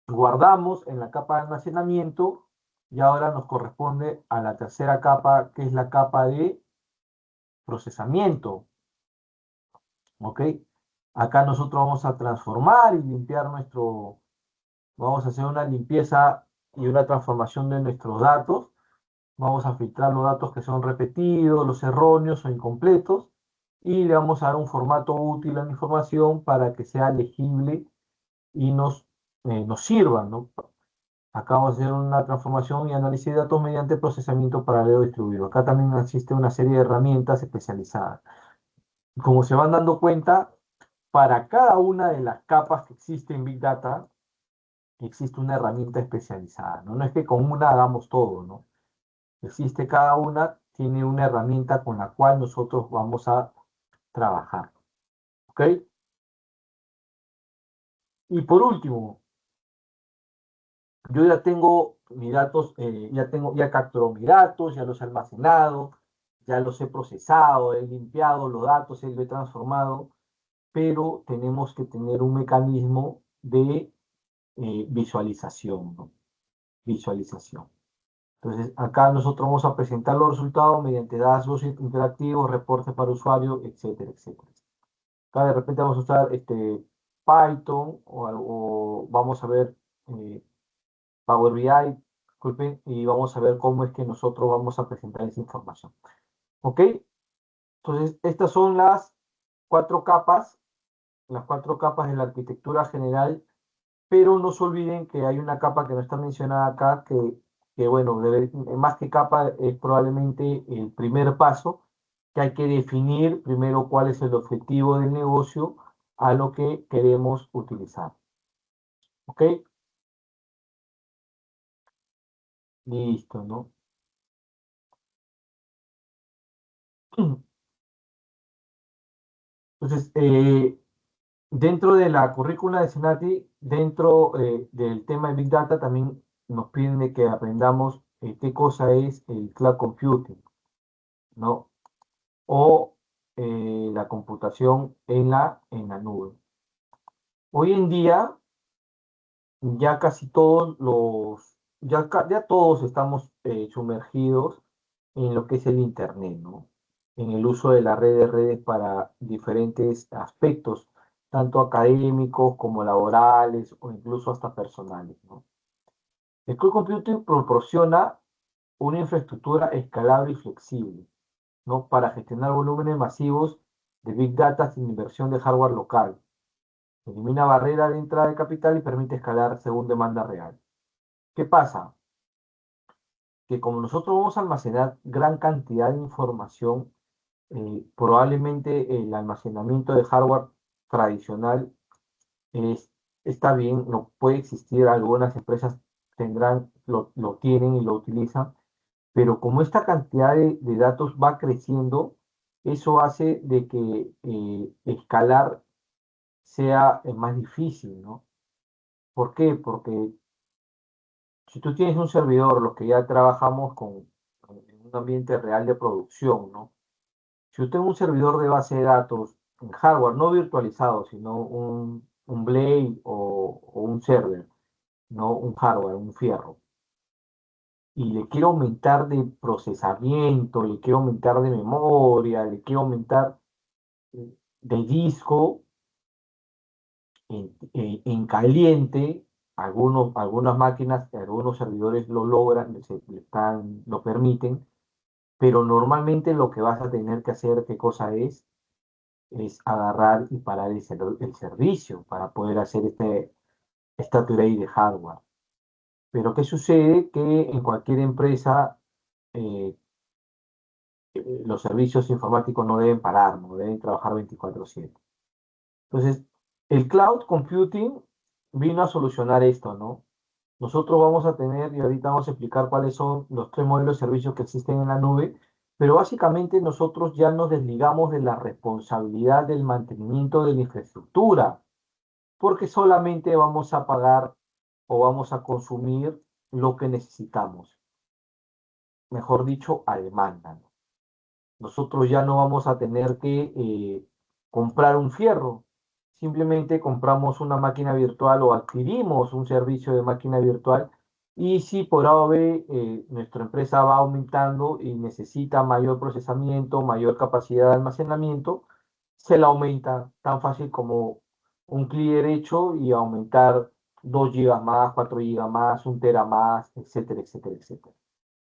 guardamos en la capa de almacenamiento y ahora nos corresponde a la tercera capa, que es la capa de procesamiento, ¿ok? Acá nosotros vamos a transformar y limpiar vamos a hacer una limpieza y una transformación de nuestros datos. Vamos a filtrar los datos que son repetidos, los erróneos o incompletos, y le vamos a dar un formato útil a la información para que sea legible y nos sirva, ¿no? Acá vamos a hacer una transformación y análisis de datos mediante procesamiento paralelo distribuido. Acá también existe una serie de herramientas especializadas. Como se van dando cuenta, para cada una de las capas que existen en Big Data, existe una herramienta especializada, ¿no? No es que con una hagamos todo, ¿no? Existe cada una, tiene una herramienta con la cual nosotros vamos a trabajar. ¿Ok? Y por último, yo ya tengo mis datos, ya capturó mis datos, ya los he almacenado, ya los he procesado, he limpiado los datos, los he transformado, pero tenemos que tener un mecanismo de visualización, ¿no? Visualización. Entonces, acá nosotros vamos a presentar los resultados mediante dashboards interactivos, reportes para usuarios, etcétera, etcétera. Acá de repente vamos a usar Python o vamos a ver Power BI, disculpen, y vamos a ver cómo es que nosotros vamos a presentar esa información. ¿Ok? Entonces, estas son las cuatro capas de la arquitectura general, pero no se olviden que hay una capa que no está mencionada acá, que bueno, más que capa es probablemente el primer paso, que hay que definir primero cuál es el objetivo del negocio a lo que queremos utilizar. ¿Ok? Listo, ¿no? Entonces, dentro de la currícula de Senati, dentro del tema de Big Data, también nos piden de que aprendamos qué cosa es el cloud computing, ¿no? O la computación en la nube. Hoy en día, ya casi ya todos estamos sumergidos en lo que es el Internet, ¿no? En el uso de la red de redes para diferentes aspectos, tanto académicos como laborales o incluso hasta personales, ¿no? El cloud computing proporciona una infraestructura escalable y flexible, ¿no? Para gestionar volúmenes masivos de Big Data sin inversión de hardware local. Elimina barreras de entrada de capital y permite escalar según demanda real. ¿Qué pasa? Que como nosotros vamos a almacenar gran cantidad de información, probablemente el almacenamiento de hardware tradicional está bien, no puede existir, algunas empresas tendrán lo tienen y lo utilizan, pero como esta cantidad de datos va creciendo, eso hace de que escalar sea más difícil, ¿no? ¿Por qué? Porque si tú tienes un servidor, los que ya trabajamos en un ambiente real de producción, ¿no? Si yo tengo un servidor de base de datos en hardware, no virtualizado, sino un Blade o un server, no un hardware, un fierro, y le quiero aumentar de procesamiento, le quiero aumentar de memoria, le quiero aumentar de disco en caliente, algunas máquinas, algunos servidores lo logran, lo permiten, pero normalmente lo que vas a tener que hacer, ¿qué cosa es? Es agarrar y parar el servicio para poder hacer esta upgrade de hardware. Pero ¿qué sucede? Que en cualquier empresa eh, los servicios informáticos no deben parar, no deben trabajar 24/7. Entonces, el cloud computing vino a solucionar esto, ¿no? Nosotros vamos a tener, y ahorita vamos a explicar cuáles son los 3 modelos de servicios que existen en la nube, pero básicamente nosotros ya nos desligamos de la responsabilidad del mantenimiento de la infraestructura, porque solamente vamos a pagar o vamos a consumir lo que necesitamos, mejor dicho, a demanda, ¿no? Nosotros ya no vamos a tener que comprar un fierro, simplemente compramos una máquina virtual o adquirimos un servicio de máquina virtual y si por A o B nuestra empresa va aumentando y necesita mayor procesamiento, mayor capacidad de almacenamiento, se la aumenta tan fácil como un clic derecho y aumentar 2 gigas más, 4 gigas más, 1 tera más, etcétera, etcétera, etcétera.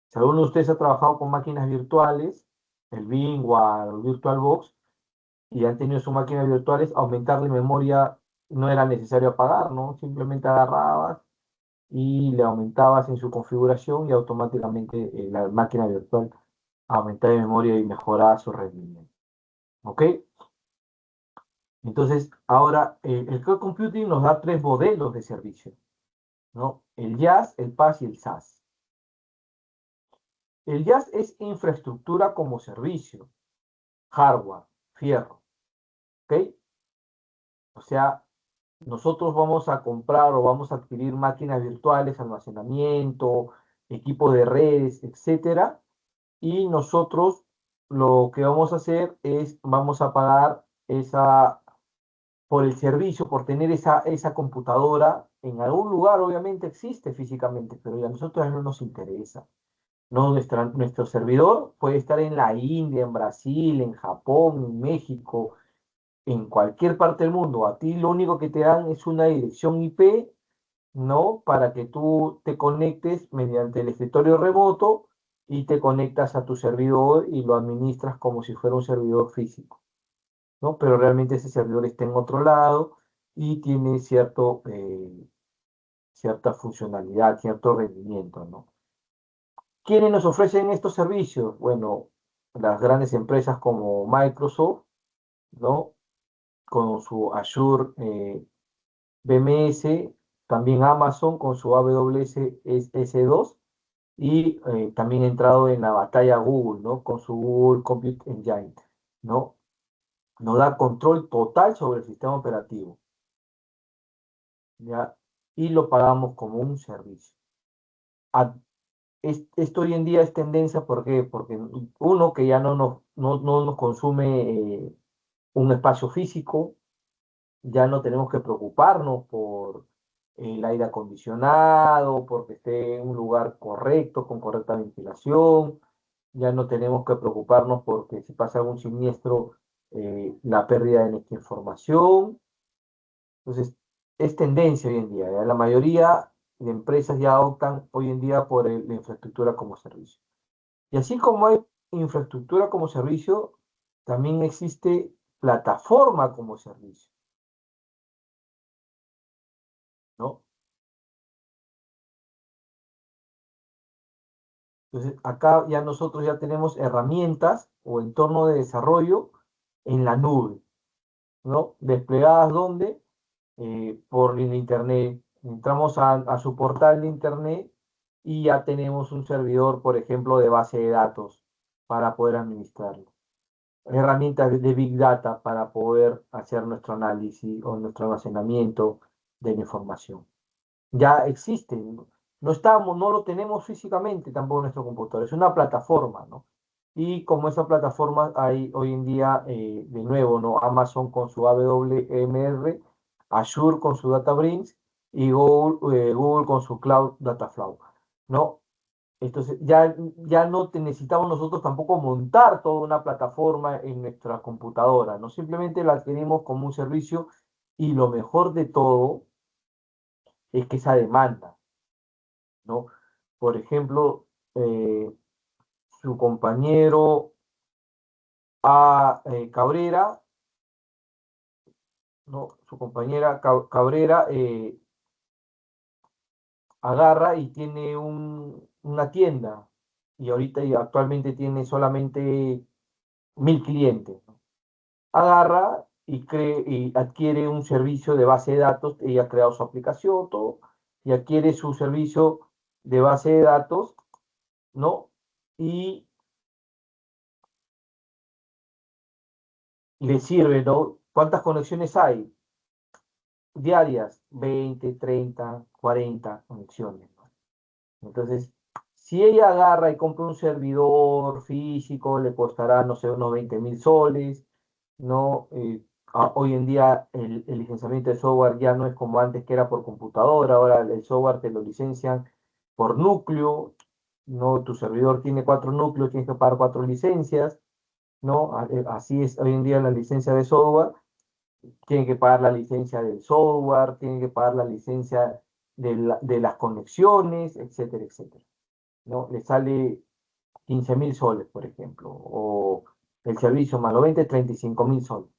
Si alguno de ustedes ha trabajado con máquinas virtuales, el VMware o el VirtualBox, y han tenido sus máquinas virtuales, aumentarle memoria no era necesario pagar, ¿no? Simplemente agarrabas y le aumentabas en su configuración y automáticamente la máquina virtual aumentaba de memoria y mejoraba su rendimiento. ¿Ok? Entonces, ahora el cloud computing nos da 3 modelos de servicio, ¿no? El IaaS, el PaaS y el SaaS. El IaaS es infraestructura como servicio, hardware, fierro, ¿ok? O sea, nosotros vamos a comprar o vamos a adquirir máquinas virtuales, almacenamiento, equipo de redes, etcétera, y nosotros lo que vamos a hacer es, vamos a pagar por el servicio, por tener esa computadora en algún lugar, obviamente existe físicamente, pero ya a nosotros no nos interesa. No, nuestro servidor puede estar en la India, en Brasil, en Japón, en México, en cualquier parte del mundo. A ti lo único que te dan es una dirección IP, ¿no? Para que tú te conectes mediante el escritorio remoto y te conectas a tu servidor y lo administras como si fuera un servidor físico, ¿no? Pero realmente ese servidor está en otro lado y tiene cierta funcionalidad, cierto rendimiento, ¿no? ¿Quiénes nos ofrecen estos servicios? Bueno, las grandes empresas como Microsoft, ¿no? Con su Azure BMS, también Amazon con su AWS S2 y también ha entrado en la batalla Google, ¿no? Con su Google Compute Engine, ¿no? Nos da control total sobre el sistema operativo, ¿ya? Y lo pagamos como un servicio. Esto hoy en día es tendencia, ¿por qué? Porque uno, que ya no nos consume un espacio físico, ya no tenemos que preocuparnos por el aire acondicionado, porque esté en un lugar correcto, con correcta ventilación, ya no tenemos que preocuparnos porque si pasa algún siniestro, la pérdida de nuestra información. Entonces, es tendencia hoy en día, ¿ya? La mayoría de empresas ya optan hoy en día por la infraestructura como servicio. Y así como hay infraestructura como servicio, también existe plataforma como servicio, ¿no? Entonces, acá ya nosotros ya tenemos herramientas o entorno de desarrollo en la nube, ¿no? Desplegadas donde por el internet. Entramos a su portal de internet y ya tenemos un servidor, por ejemplo, de base de datos para poder administrarlo. Herramientas de Big Data para poder hacer nuestro análisis o nuestro almacenamiento de la información. Ya existen, no lo tenemos físicamente tampoco en nuestro computador, es una plataforma, ¿no? Y como esa plataforma hay hoy en día, de nuevo, ¿no? Amazon con su AWMR, Azure con su Databricks y Google con su Cloud Dataflow, ¿no? Entonces ya no necesitamos nosotros tampoco montar toda una plataforma en nuestra computadora, no simplemente la adquirimos como un servicio y lo mejor de todo es que esa demanda, ¿no? Por ejemplo, su compañero Cabrera, ¿no? Su compañera Cabrera agarra y tiene una tienda y ahorita y actualmente tiene solamente 1000 clientes, ¿no? Agarra y adquiere un servicio de base de datos, ella ha creado su aplicación, todo, y adquiere su servicio de base de datos, ¿no? Y le sirve, ¿no? ¿Cuántas conexiones hay? Diarias, 20, 30, 40 conexiones, ¿no? Entonces, si ella agarra y compra un servidor físico, le costará, no sé, unos 20.000 soles, ¿no? Hoy en día el licenciamiento de software ya no es como antes que era por computadora, ahora el software te lo licencian por núcleo, ¿no? Tu servidor tiene 4 núcleos, tienes que pagar 4 licencias, ¿no? Así es hoy en día la licencia de software, tienen que pagar la licencia del software, tienen que pagar la licencia de las conexiones, etcétera, etcétera, ¿no? Le sale 15.000 soles, por ejemplo, o el servicio más 20, 35.000 soles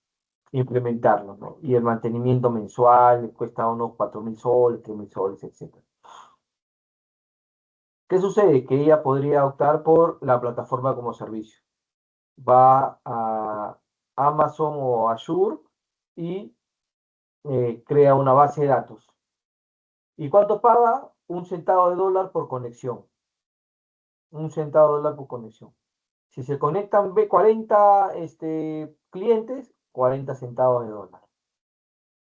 implementarlo, ¿no? Y el mantenimiento mensual cuesta unos 4.000 soles, 3.000 soles, etcétera. ¿Qué sucede? Que ella podría optar por la plataforma como servicio. Va a Amazon o Azure y crea una base de datos. ¿Y cuánto paga? Un centavo de dólar por conexión. Un centavo de dólar por conexión. Si se conectan 40 clientes, 40 centavos de dólar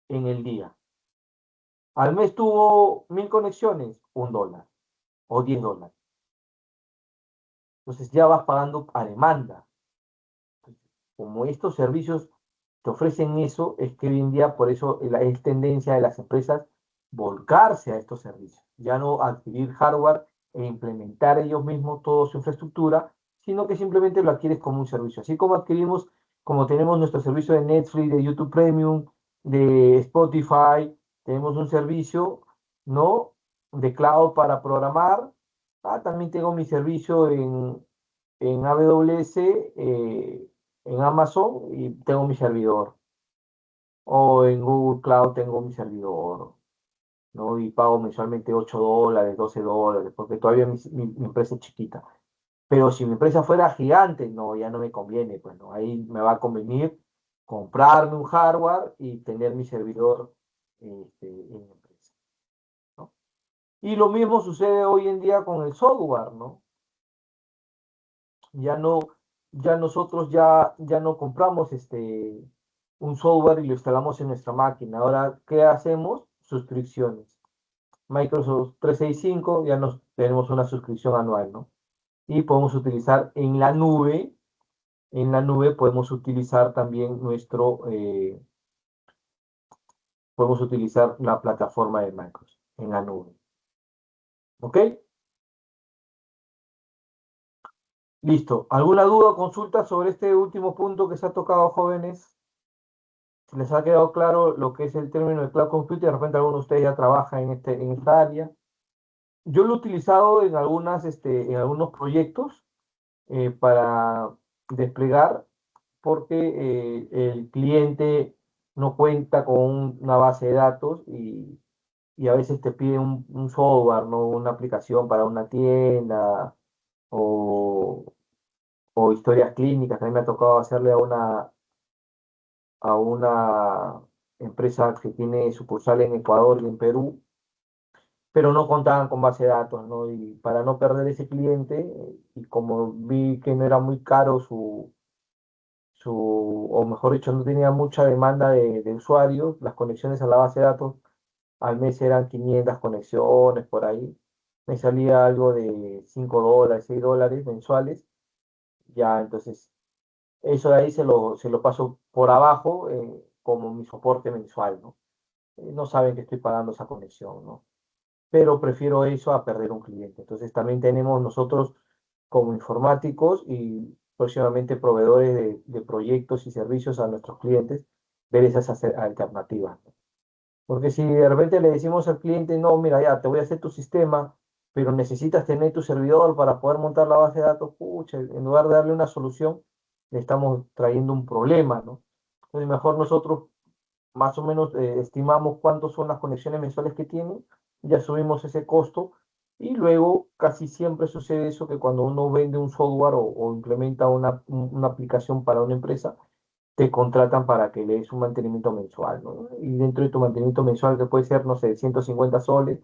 en el día. Al mes tuvo 1000 conexiones, $1 o $10. Entonces ya vas pagando a demanda. Como estos servicios te ofrecen eso, es que hoy en día por eso es tendencia de las empresas volcarse a estos servicios. Ya no adquirir hardware e implementar ellos mismos toda su infraestructura, sino que simplemente lo adquieres como un servicio. Así como adquirimos, como tenemos nuestro servicio de Netflix, de YouTube Premium, de Spotify, tenemos un servicio, ¿no? De cloud para programar. También tengo mi servicio en AWS, en Amazon, y tengo mi servidor. O en Google Cloud tengo mi servidor, ¿no? Y pago mensualmente $8, $12, porque todavía mi empresa es chiquita. Pero si mi empresa fuera gigante, no, ya no me conviene, pues no, ahí me va a convenir comprarme un hardware y tener mi servidor en mi empresa, ¿no? Y lo mismo sucede hoy en día con el software, ¿no? Ya no, ya nosotros ya no compramos un software y lo instalamos en nuestra máquina. Ahora, ¿qué hacemos? Suscripciones. Microsoft 365 ya nos tenemos una suscripción anual, ¿no? Y podemos utilizar en la nube podemos utilizar también podemos utilizar la plataforma de Microsoft en la nube. ¿Ok? Listo. ¿Alguna duda o consulta sobre este último punto que se ha tocado, jóvenes? Si les ha quedado claro lo que es el término de cloud computing, de repente alguno de ustedes ya trabaja en esta área. Yo lo he utilizado en algunos proyectos para desplegar, porque el cliente no cuenta con una base de datos y a veces te pide un software, ¿no? Una aplicación para una tienda o, o historias clínicas. A mí me ha tocado hacerle a una empresa que tiene sucursal en Ecuador y en Perú, pero no contaban con base de datos, ¿no? Y para no perder ese cliente, y como vi que no era muy caro o mejor dicho, no tenía mucha demanda de usuarios, las conexiones a la base de datos al mes eran 500 conexiones por ahí, me salía algo de $5, $6 mensuales, ya entonces eso de ahí se lo paso por abajo como mi soporte mensual, ¿no? No saben que estoy pagando esa conexión, ¿no? Pero prefiero eso a perder un cliente. Entonces también tenemos nosotros como informáticos y próximamente proveedores de proyectos y servicios a nuestros clientes, ver esas alternativas, ¿no? Porque si de repente le decimos al cliente, no, mira, ya te voy a hacer tu sistema, pero necesitas tener tu servidor para poder montar la base de datos, pucha, en lugar de darle una solución, le estamos trayendo un problema, ¿no? Entonces mejor nosotros más o menos estimamos cuántas son las conexiones mensuales que tienen, ya subimos ese costo y luego casi siempre sucede eso que cuando uno vende un software o implementa una aplicación para una empresa, te contratan para que le des un mantenimiento mensual, ¿no? Y dentro de tu mantenimiento mensual, que puede ser, no sé, 150 soles,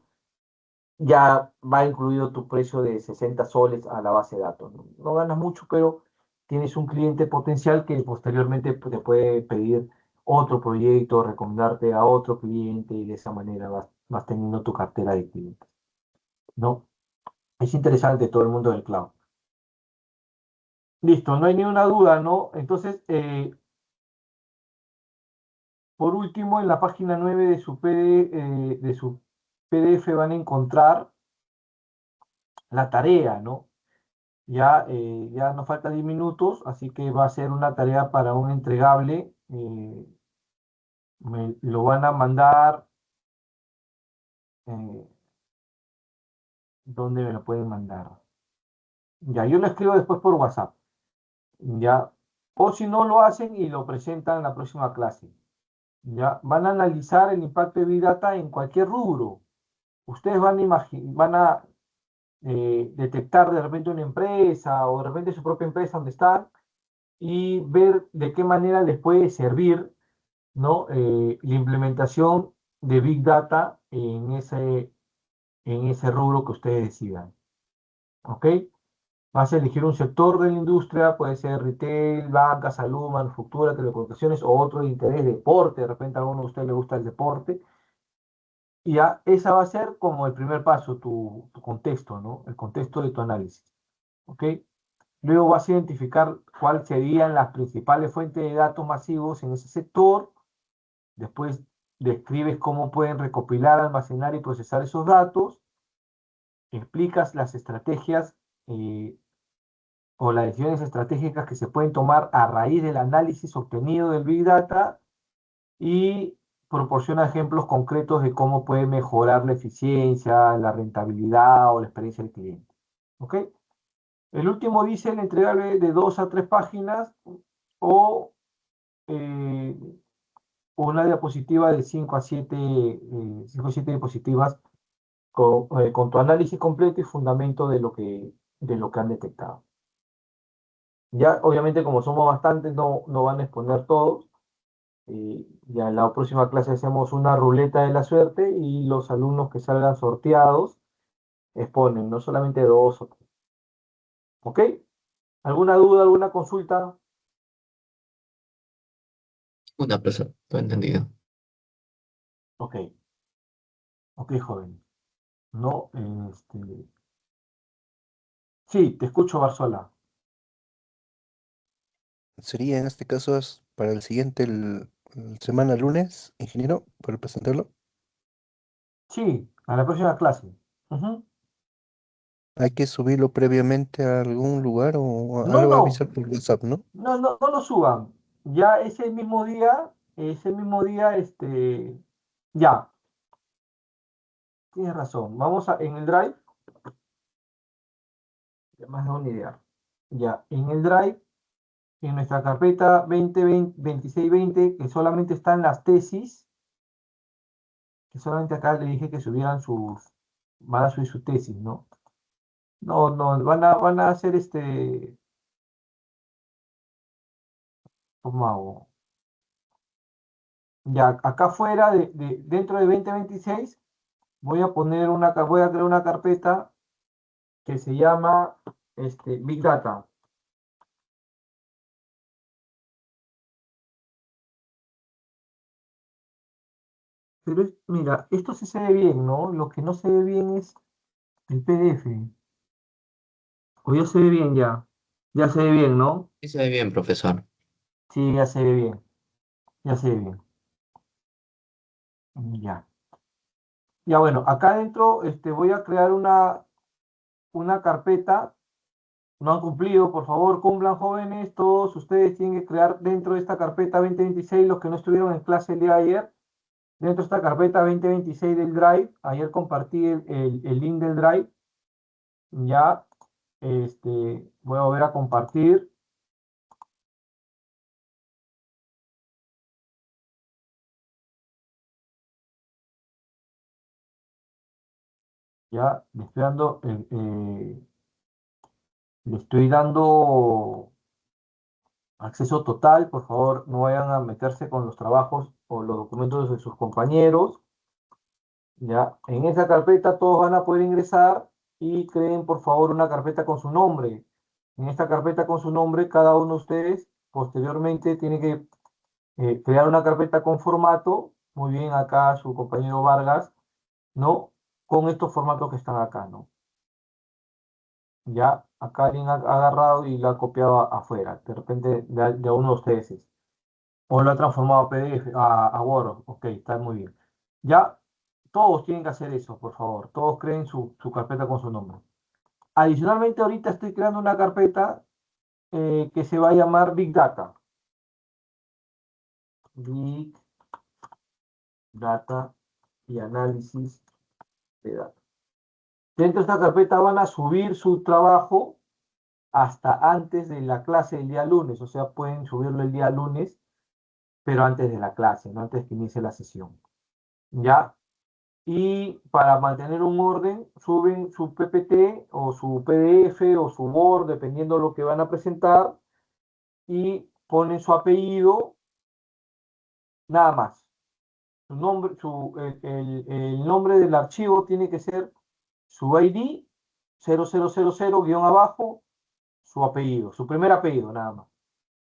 ya va incluido tu precio de 60 soles a la base de datos, ¿no? No ganas mucho, pero tienes un cliente potencial que posteriormente te puede pedir otro proyecto, recomendarte a otro cliente y de esa manera vas teniendo tu cartera de clientes, ¿no? Es interesante todo el mundo del cloud. Listo, no hay ni una duda, ¿no? Entonces, por último, en la página 9 de su PDF van a encontrar la tarea, ¿no? Ya nos falta 10 minutos, así que va a ser una tarea para un entregable. Me lo van a mandar. eh, ¿Dónde me lo pueden mandar? Ya, yo lo escribo después por WhatsApp. Ya, o si no lo hacen y lo presentan en la próxima clase. Ya, van a analizar el impacto de Big Data en cualquier rubro. Ustedes van a detectar de repente una empresa o de repente su propia empresa donde están y ver de qué manera les puede servir, ¿no? La implementación de Big Data en ese rubro que ustedes decidan. ¿Ok? Vas a elegir un sector de la industria, puede ser retail, banca, salud, manufactura, telecomunicaciones o otro de interés, deporte, de repente a alguno de ustedes le gusta el deporte. Y ya esa va a ser como el primer paso, tu contexto, ¿no? El contexto de tu análisis. ¿Ok? Luego vas a identificar cuáles serían las principales fuentes de datos masivos en ese sector. Después describes cómo pueden recopilar, almacenar y procesar esos datos. Explicas las estrategias eh, o las decisiones estratégicas que se pueden tomar a raíz del análisis obtenido del Big Data y proporciona ejemplos concretos de cómo puede mejorar la eficiencia, la rentabilidad o la experiencia del cliente. ¿Ok? El último dice el entregable de 2 a 3 páginas o eh, una diapositiva de 5 a 7 diapositivas con tu análisis completo y fundamento de lo que han detectado. Ya, obviamente, como somos bastantes, no van a exponer todos. Ya en la próxima clase hacemos una ruleta de la suerte y los alumnos que salgan sorteados exponen, no solamente 2 o 3. ¿Ok? ¿Alguna duda, alguna consulta? Una persona, no he entendido. Ok, ok, joven. No, sí, te escucho, Barzola. Sería en este caso para el siguiente, semana lunes, ingeniero, para presentarlo. Sí, a la próxima clase. Ujú. Hay que subirlo previamente a algún lugar o No, algo no, avisar por WhatsApp, ¿no? no lo suban. Ya ese mismo día, ya, tienes razón. En el Drive, ya más de una idea. Ya, en el Drive, en nuestra carpeta 2020, 2620, que solamente están las tesis, que solamente acá le dije que van a subir su tesis, ¿no? No, no, van a hacer ¿cómo hago? Ya, acá afuera, dentro de 2026, voy a crear una carpeta que se llama Big Data. Pero mira, esto se ve bien, ¿no? Lo que no se ve bien es el PDF. O ya se ve bien ya. Ya se ve bien, ¿no? Sí se ve bien, profesor. Sí, ya se ve bien. Ya se ve bien. Ya. Ya bueno, acá adentro voy a crear una carpeta. No han cumplido, por favor, cumplan jóvenes. Todos ustedes tienen que crear dentro de esta carpeta 2026, los que no estuvieron en clase el día de ayer. Dentro de esta carpeta 2026 del Drive, ayer compartí el link del Drive. Ya, voy a volver a compartir. Ya, le estoy dando acceso total. Por favor, no vayan a meterse con los trabajos o los documentos de sus compañeros. Ya, en esa carpeta todos van a poder ingresar y creen, por favor, una carpeta con su nombre. En esta carpeta con su nombre, cada uno de ustedes posteriormente tiene que crear una carpeta con formato. Muy bien, acá su compañero Vargas, ¿no? Con estos formatos que están acá, ¿no? Ya, acá alguien ha agarrado y lo ha copiado afuera. De repente, de uno de ustedes es. O lo ha transformado a PDF, a Word. Ok, está muy bien. Ya, todos tienen que hacer eso, por favor. Todos creen su carpeta con su nombre. Adicionalmente, ahorita estoy creando una carpeta que se va a llamar Big Data. Big Data y análisis de datos. Dentro de esta carpeta van a subir su trabajo hasta antes de la clase del día lunes. O sea, pueden subirlo el día lunes, pero antes de la clase, no antes que inicie la sesión. ¿Ya? Y para mantener un orden, suben su PPT o su PDF o su Word, dependiendo de lo que van a presentar, y ponen su apellido, nada más. Su nombre, el nombre del archivo tiene que ser su ID 0000 guión abajo, su apellido, su primer apellido, nada más.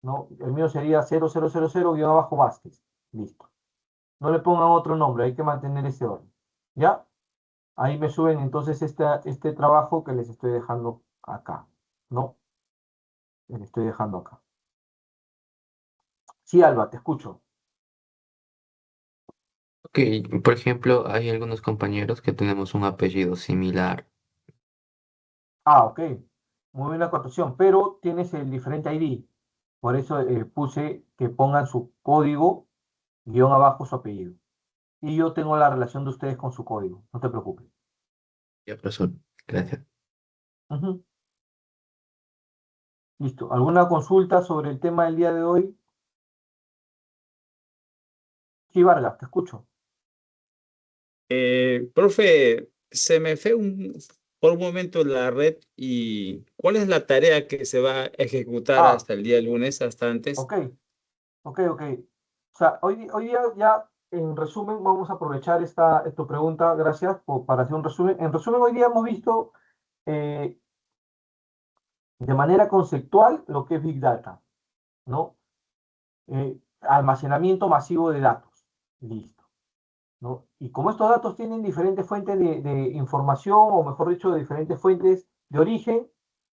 ¿No? El mío sería 0000 guión abajo Vázquez. Listo. No le pongan otro nombre, hay que mantener ese orden. ¿Ya? Ahí me suben entonces este trabajo que les estoy dejando acá, ¿no? Les estoy dejando acá. Sí, Alba, te escucho. Ok, por ejemplo, hay algunos compañeros que tenemos un apellido similar. Ah, ok. Muy buena acotación, pero tienes el diferente ID. Por eso puse que pongan su código, guión abajo su apellido. Y yo tengo la relación de ustedes con su código, no te preocupes. Ya, profesor. Gracias. Ujú. Listo. ¿Alguna consulta sobre el tema del día de hoy? Sí, Vargas, te escucho. Profe, se me fue por un momento la red y ¿cuál es la tarea que se va a ejecutar Ah, hasta el día lunes, hasta antes? ok. Ok. O sea, hoy día ya, en resumen, vamos a aprovechar esta pregunta, gracias para hacer un resumen. En resumen, hoy día hemos visto eh, de manera conceptual lo que es Big Data, ¿no? Almacenamiento masivo de datos. Listo, ¿no? Y como estos datos tienen diferentes fuentes de información, o mejor dicho, de diferentes fuentes de origen,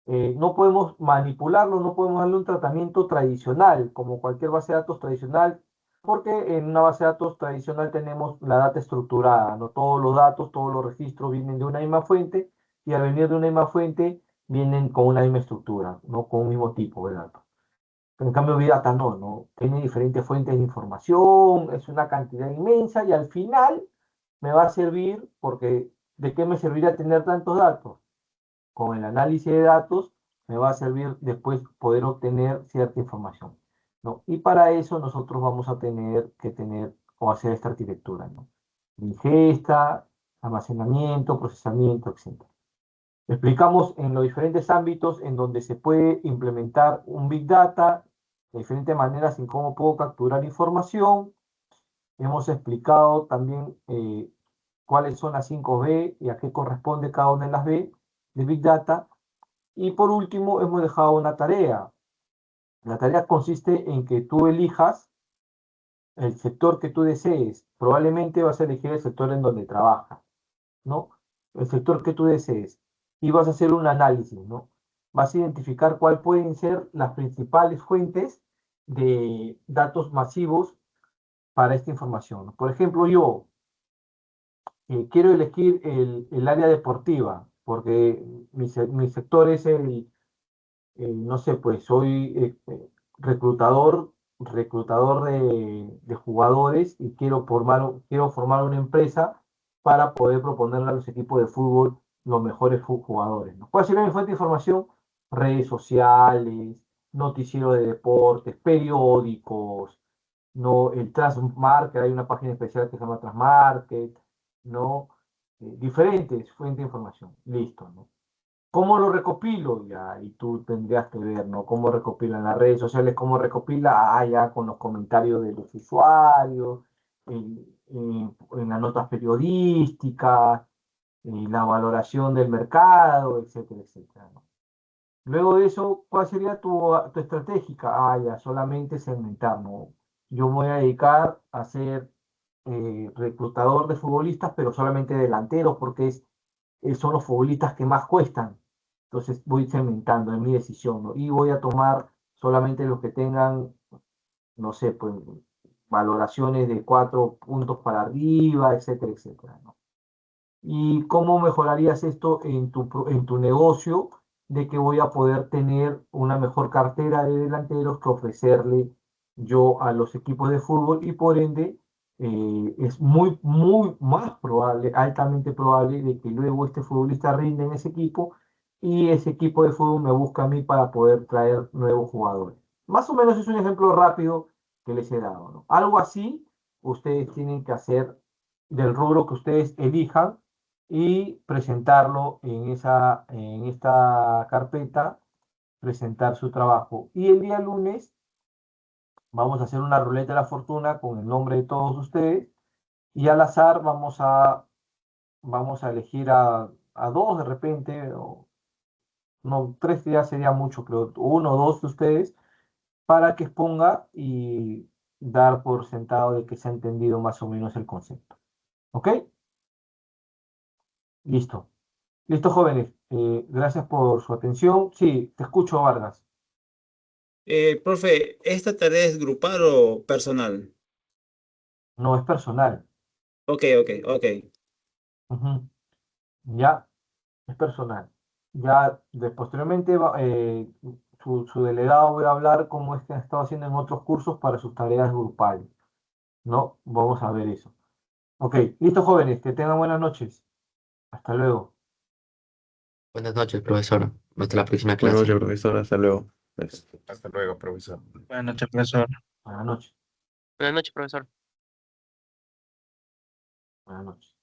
no podemos manipularlo, no podemos darle un tratamiento tradicional, como cualquier base de datos tradicional, porque en una base de datos tradicional tenemos la data estructurada, ¿no? Todos los datos, todos los registros vienen de una misma fuente, y al venir de una misma fuente, vienen con una misma estructura, ¿no? Con un mismo tipo de datos. Pero en cambio, Big Data no. Tiene diferentes fuentes de información, es una cantidad inmensa, y al final me va a servir, porque ¿de qué me serviría tener tantos datos? Con el análisis de datos me va a servir después poder obtener cierta información, ¿no? Y para eso nosotros vamos a tener que tener o hacer esta arquitectura, ¿no? Ingesta, almacenamiento, procesamiento, etc. Explicamos en los diferentes ámbitos en donde se puede implementar un Big Data, de diferentes maneras en cómo puedo capturar información. Hemos explicado también cuáles son las 5B y a qué corresponde cada una de las B de Big Data. Y por último, hemos dejado una tarea. La tarea consiste en que tú elijas el sector que tú desees. Probablemente vas a elegir el sector en donde trabajas, ¿no? El sector que tú desees. Y vas a hacer un análisis, ¿no? Vas a identificar cuáles pueden ser las principales fuentes de datos masivos para esta información, ¿no? Por ejemplo, yo quiero elegir el área deportiva, porque mi sector es no sé, pues soy reclutador de jugadores y quiero formar una empresa para poder proponerle a los equipos de fútbol los mejores jugadores, ¿no? ¿Cuál sería mi fuente de información? Redes sociales, noticiero de deportes, periódicos, ¿no? El Transmarket, hay una página especial que se llama Transmarket, ¿no? Diferentes fuentes de información, listo, ¿no? ¿Cómo lo recopilo? Ya, y tú tendrías que ver, ¿no? Cómo recopilan las redes sociales, cómo recopila, ya con los comentarios de los usuarios, en las notas periodísticas, la valoración del mercado, etcétera, etcétera, ¿no? Luego de eso, ¿cuál sería tu estratégica? Ya, solamente segmentar, ¿no? Yo me voy a dedicar a ser reclutador de futbolistas, pero solamente delanteros, porque son los futbolistas que más cuestan. Entonces voy segmentando en mi decisión, ¿no? Y voy a tomar solamente los que tengan, no sé, pues valoraciones de 4 puntos para arriba, etcétera, etcétera, ¿no? ¿Y cómo mejorarías esto en tu negocio? De que voy a poder tener una mejor cartera de delanteros que ofrecerle yo a los equipos de fútbol y por ende es muy más probable, altamente probable de que luego este futbolista rinde en ese equipo y ese equipo de fútbol me busca a mí para poder traer nuevos jugadores. Más o menos es un ejemplo rápido que les he dado, ¿no? Algo así ustedes tienen que hacer del rubro que ustedes elijan y presentarlo en esta carpeta, presentar su trabajo. Y el día lunes vamos a hacer una ruleta de la fortuna con el nombre de todos ustedes y al azar vamos a elegir a dos de repente, o no, tres ya sería mucho, creo, uno o dos de ustedes para que exponga y dar por sentado de que se ha entendido más o menos el concepto. ¿Ok? Listo. Listo, jóvenes. Gracias por su atención. Sí, te escucho, Vargas. Profe, ¿esta tarea es grupal o personal? No es personal. Ok, ok, ok. Ujú. Ya, es personal. Ya posteriormente su delegado voy a hablar cómo es que han estado haciendo en otros cursos para sus tareas grupales. ¿No? Vamos a ver eso. Ok, listo, jóvenes. Que tengan buenas noches. Hasta luego. Buenas noches, profesor. Hasta la próxima Buenas clase. noches, profesor. Hasta luego. Pues. Hasta luego, profesor. Buenas noches, profesor. Buenas noches. Buenas noches, profesor. Buenas noches.